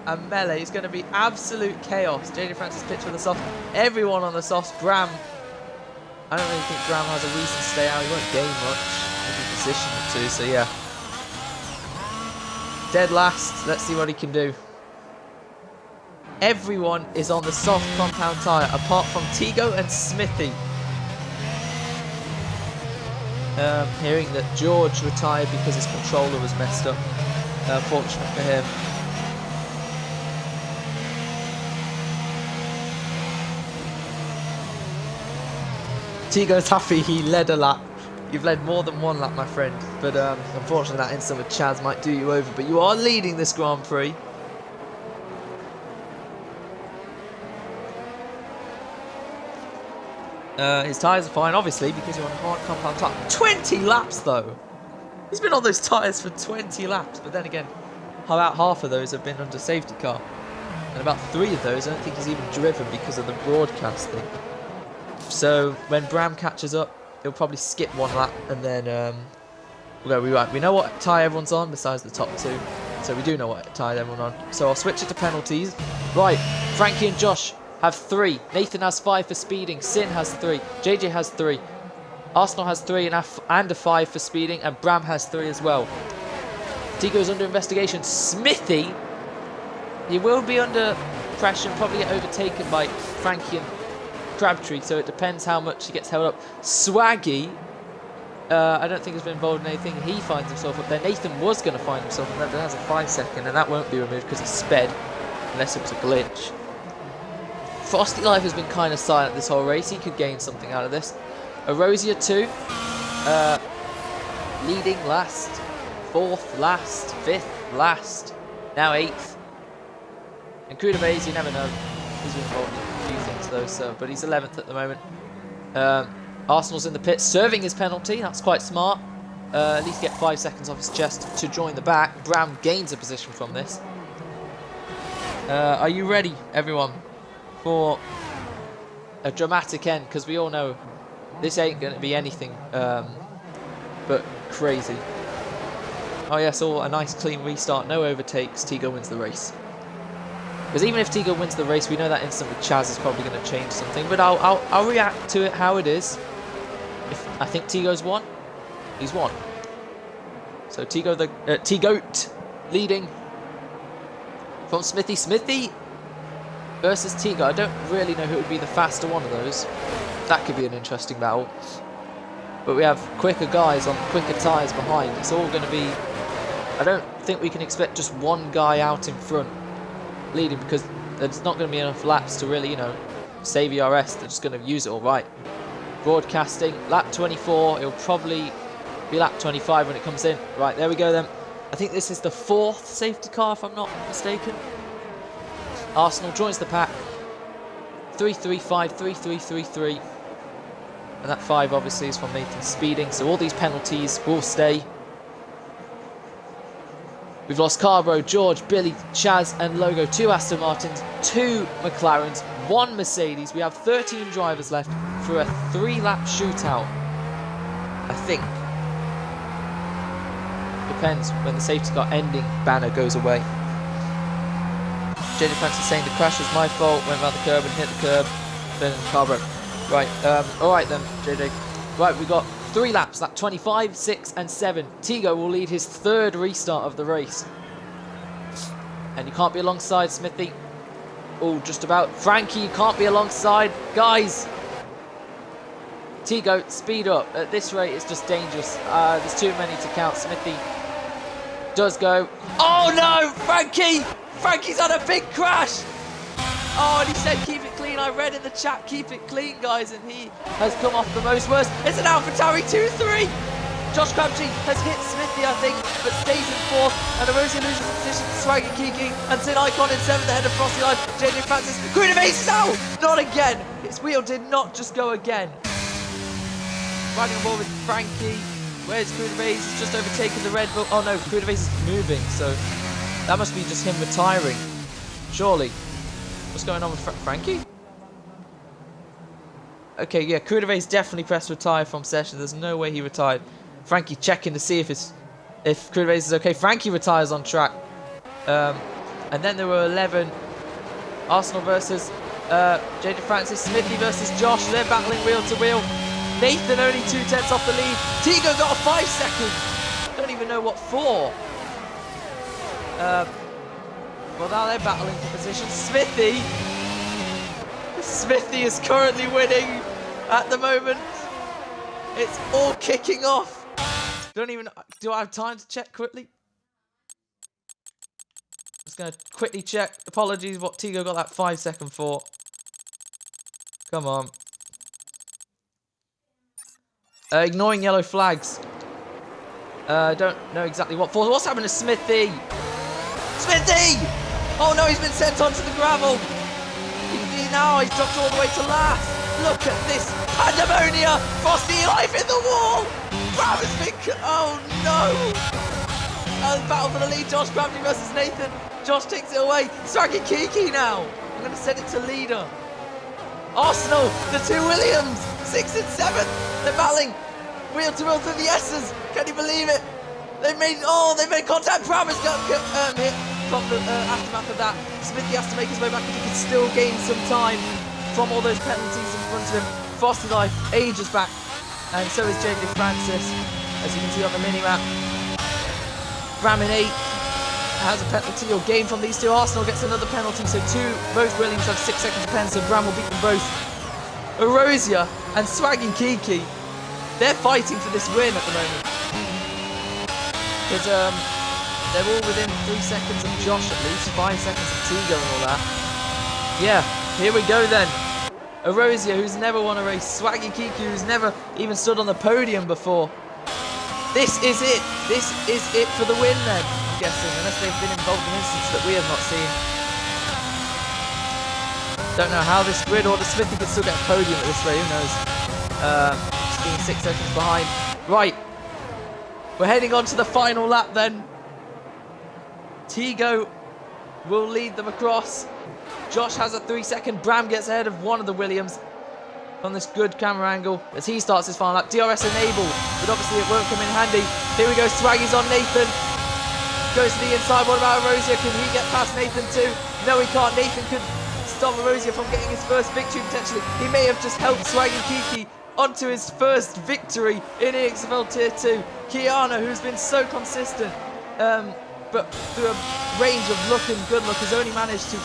a melee. It's going to be absolute chaos. JJ Francis pitch for the soft. Everyone on the softs. Bram. I don't really think Bram has a reason to stay out. He won't gain much. Maybe position or 2. So, yeah. Dead last. Let's see what he can do. Everyone is on the soft compound tyre apart from Tigo and Smithy. Hearing that George retired because his controller was messed up. Fortunate for him. Tigo's happy he led a lap. You've led more than one lap, my friend. But unfortunately, that incident with Chaz might do you over. But you are leading this Grand Prix. His tyres are fine, obviously, because you're on hard compound tyre. 20 laps, though. He's been on those tyres for 20 laps. But then again, about half of those have been under safety car. And about 3 of those, I don't think he's even driven because of the broadcasting. So when Bram catches up, he'll probably skip 1 lap, and then we'll go right. We know what tyre everyone's on besides the top 2, so we do know what tyre everyone's on. So I'll switch it to penalties. Right, Frankie and Josh have 3. Nathan has 5 for speeding. Sin has 3. JJ has 3. Arsenal has 3 and a 5 for speeding, and Bram has 3 as well. Tigo's under investigation. Smithy, he will be under pressure and probably get overtaken by Frankie and Crabtree, so it depends how much he gets held up. Swaggy, I don't think has been involved in anything. He finds himself up there. Nathan was going to find himself up there, but that's a 5 second, and that won't be removed because it's sped, unless it was a glitch. Frosty Life has been kind of silent this whole race. He could gain something out of this. Erosia 2, leading last, 4th last, 5th last, now 8th. And Kudabaze, you never know. He's been involved in a few things though, but he's 11th at the moment. Arsenal's in the pit, serving his penalty. That's quite smart. At least get 5 seconds off his chest to join the back. Brown gains a position from this. Are you ready, everyone, for a dramatic end? Because we all know this ain't going to be anything but crazy. Oh yes, all a nice clean restart, no overtakes. Tigo wins the race. Because even if Tigo wins the race, we know that instant with Chaz is probably going to change something. But I'll react to it how it is. If I think Tigo's won, he's won. So Tigo the T-Goat leading from Smithy. Smithy versus Tigo. I don't really know who would be the faster one of those. That could be an interesting battle. But we have quicker guys on quicker tyres behind. It's all going to be... I don't think we can expect just one guy out in front leading, because there's not going to be enough laps to really, you know, save ERS. They're just going to use it all right. Broadcasting, lap 24. It'll probably be lap 25 when it comes in. Right, there we go then. I think this is the 4th safety car, if I'm not mistaken. Arsenal joins the pack. 3-3-5, 3-3-3-3. And that 5 obviously is from Nathan speeding. So all these penalties will stay. We've lost Carbro, George, Billy, Chaz and Logo. 2 Aston Martins, 2 McLarens, 1 Mercedes. We have 13 drivers left for a 3-lap shootout, I think. Depends when the safety car ending banner goes away. JJ Francis saying the crash was my fault, went around the curb and hit the curb. Then Carbro. Right, alright then, JJ. Right, we got 3 laps, lap 25, 6 and 7. Tigo will lead his 3rd restart of the race. And you can't be alongside Smithy. Oh, just about. Frankie, you can't be alongside. Guys! Tigo, speed up. At this rate, it's just dangerous. There's too many to count. Smithy does go. Oh no! Frankie! Frankie's had a big crash! Oh, and he said keep it clean. I read in the chat, keep it clean, guys, and he has come off the most worst. It's an AlphaTauri 2-3. Josh Crabtree has hit Smithy, I think, but stays in 4th. And Erosia loses position to Swagger Kiki. And Sin Icon in 7th ahead of Frosty Life. JJ Francis. Queen of Ace is out! Not again! Its wheel did not just go again. Riding on board with Frankie. Where's Queen of Ace? He's just overtaken the Red Bull. Oh no, Queen of Ace is moving, so that must be just him retiring. Surely. What's going on with Frankie? Okay, yeah, Kudabaze definitely pressed retire from session. There's no way he retired. Frankie checking to see if Kudabaze is okay. Frankie retires on track. And then there were 11. Arsenal versus JJ Francis. Smithy versus Josh. They're battling wheel to wheel. Nathan only 2/10 off the lead. Tigo got a 5 second. Don't even know what for. Well, now they're battling for position. Smithy is currently winning at the moment. It's all kicking off. Do I have time to check quickly? Just going to quickly check. Apologies, what Tigo got that 5 second for. Come on. ignoring yellow flags. Don't know exactly what for. What's happened to Smithy? Smithy! Oh no, he's been sent onto the gravel. Now he's dropped all the way to last. Look at this pandemonia! Frosty life in the wall! Bram has been... Oh no! Battle for the lead. Josh Bramley versus Nathan. Josh takes it away. Swaggy Kiki now. I'm going to send it to leader. Arsenal, the two Williams, 6th and 7th. They're battling wheel to wheel through the S's. Can you believe it? They've made contact. Bram has got hit. From the aftermath of that, Smithy has to make his way back, but he can still gain some time from all those penalties in front of him. Frosty Life ages back, and so is JJ Francis, as you can see on the mini-map. Bram in 8th has a penalty or gain from these two. Arsenal gets another penalty, so both Williams have 6 seconds of pen, so Bram will beat them both. Erosia and Swaggy Kiki, they're fighting for this win at the moment. Because they're all within 3 seconds of Josh at least, 5 seconds of Tigo and all that. Yeah, here we go then. Erosia, who's never won a race. Swaggy Kiki, who's never even stood on the podium before. This is it. This is it for the win then, I'm guessing, unless they've been involved in instances that we have not seen. Don't know how this grid or the Smithy could still get a podium at this rate, who knows. Just being 6 seconds behind. Right, we're heading on to the final lap then. Tigo will lead them across. Josh has a 3-second. Bram gets ahead of one of the Williams from this good camera angle as he starts his final lap. DRS enabled, but obviously it won't come in handy. Here we go, Swaggy's on Nathan. Goes to the inside. What about Erosia? Can he get past Nathan too? No, he can't. Nathan could stop Erosia from getting his first victory potentially. He may have just helped Swaggy Kiki onto his first victory in EXFL Tier 2. Kiana, who's been so consistent, but through a range of luck and good luck, has only managed to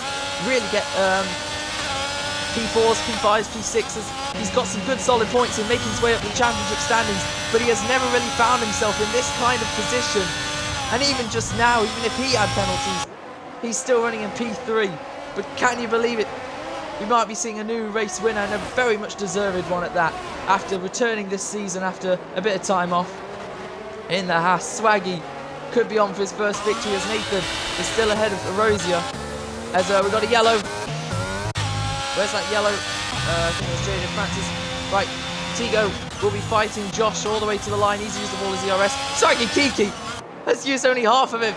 really get P4s, P5s, P6s. He's got some good solid points in making his way up the championship standings, but he has never really found himself in this kind of position. And even just now, even if he had penalties, he's still running in P3. But can you believe it? We might be seeing a new race winner, and a very much deserved one at that, after returning this season after a bit of time off in the Haas. Swaggy could be on for his first victory as Nathan is still ahead of Erosia. As we've got a yellow. Where's that yellow? I think it was Jaden Francis. Right, Tigo will be fighting Josh all the way to the line. He's used up all his ERS. Swaggy Kiki has used only half of him.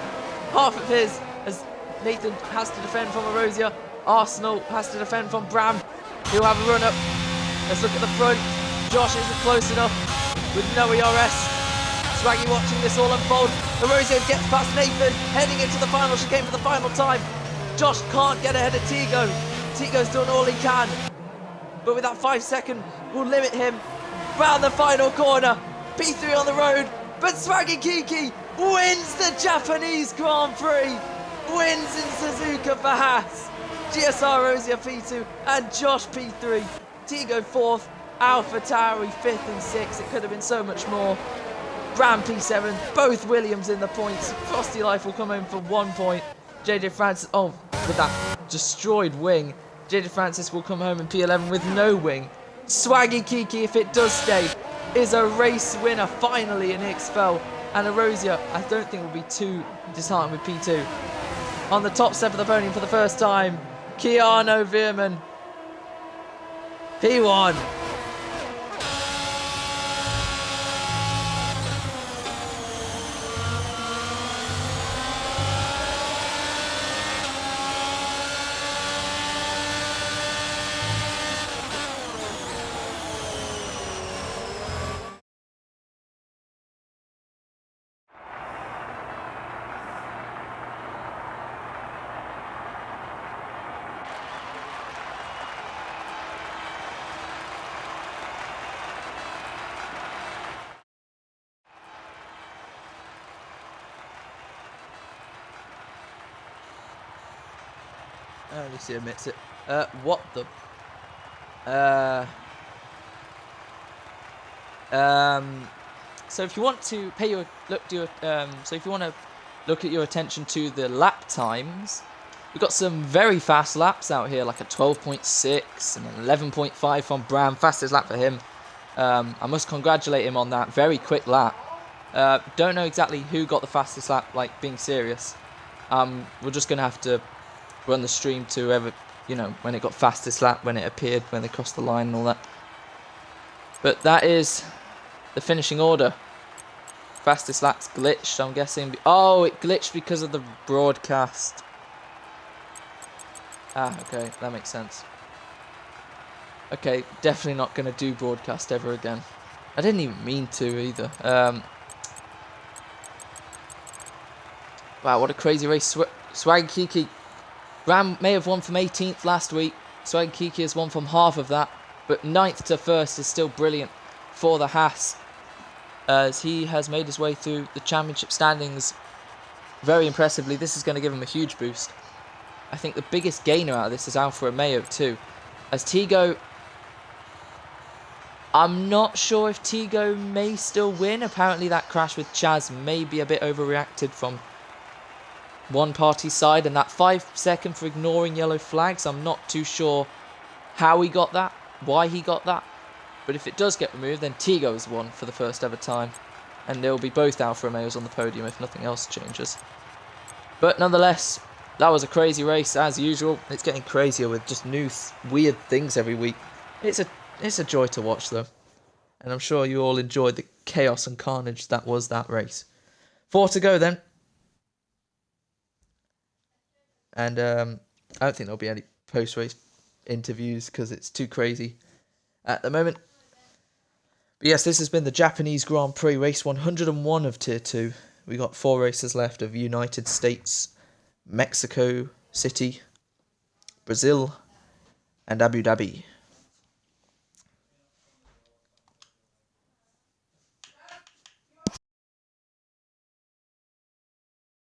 Half of his, as Nathan has to defend from Erosia. Arsenal has to defend from Bram. He'll have a run up. Let's look at the front. Josh isn't close enough with no ERS. Swaggy watching this all unfold. Erosia gets past Nathan, heading into the final. She came for the final time. Josh can't get ahead of Tigo. Tigo's done all he can, but with that 5 second will limit him. Round the final corner, P3 on the road, but Swaggy Kiki wins the Japanese Grand Prix. Wins in Suzuka for Haas. GSR Erosia P2 and Josh P3. Tigo 4th, AlphaTauri 5th and 6th. It could have been so much more. Bram P7, both Williams in the points. Frosty Life will come home for 1 point. JJ Francis, oh, with that destroyed wing, JJ Francis will come home in P11 with no wing. Swaggy Kiki, if it does stay, is a race winner finally in EXFL. And Erosia, I don't think will be too disheartened with P2. On the top step of the podium for the first time, Keanu Veerman, P1. At least he admits it. What the? So if you want to pay your so if you want to look at your attention to the lap times, we've got some very fast laps out here, like a 12.6 and an 11.5 from Bram, fastest lap for him. I must congratulate him on that very quick lap. Don't know exactly who got the fastest lap, like being serious. We're just going to have to run the stream to whoever, when it got fastest lap, when it appeared, when they crossed the line and all that. But that is the finishing order. Fastest lap's glitched, I'm guessing. Oh, it glitched because of the broadcast. Okay, that makes sense. Okay, definitely not going to do broadcast ever again. I didn't even mean to either. Wow, what a crazy race. Swag Kiki. Ram may have won from 18th last week. Swag Kiki has won from half of that. But 9th to 1st is still brilliant for the Haas, as he has made his way through the championship standings very impressively. This is going to give him a huge boost. I think the biggest gainer out of this is Alfa Romeo too. As Tigo, I'm not sure if Tigo may still win. Apparently that crash with Chaz may be a bit overreacted from one party's side, and that 5 second for ignoring yellow flags, I'm not too sure how he got that, why he got that. But if it does get removed, then Tigo has won for the first ever time, and there will be both Alfa Romeos on the podium if nothing else changes. But nonetheless, that was a crazy race as usual. It's getting crazier with just new weird things every week. It's a joy to watch though, and I'm sure you all enjoyed the chaos and carnage that was that race. 4 to go then, and I don't think there'll be any post-race interviews because it's too crazy at the moment. But yes, this has been the Japanese Grand Prix, race 101 of Tier 2. We got 4 races left of United States, Mexico City, Brazil, and Abu Dhabi.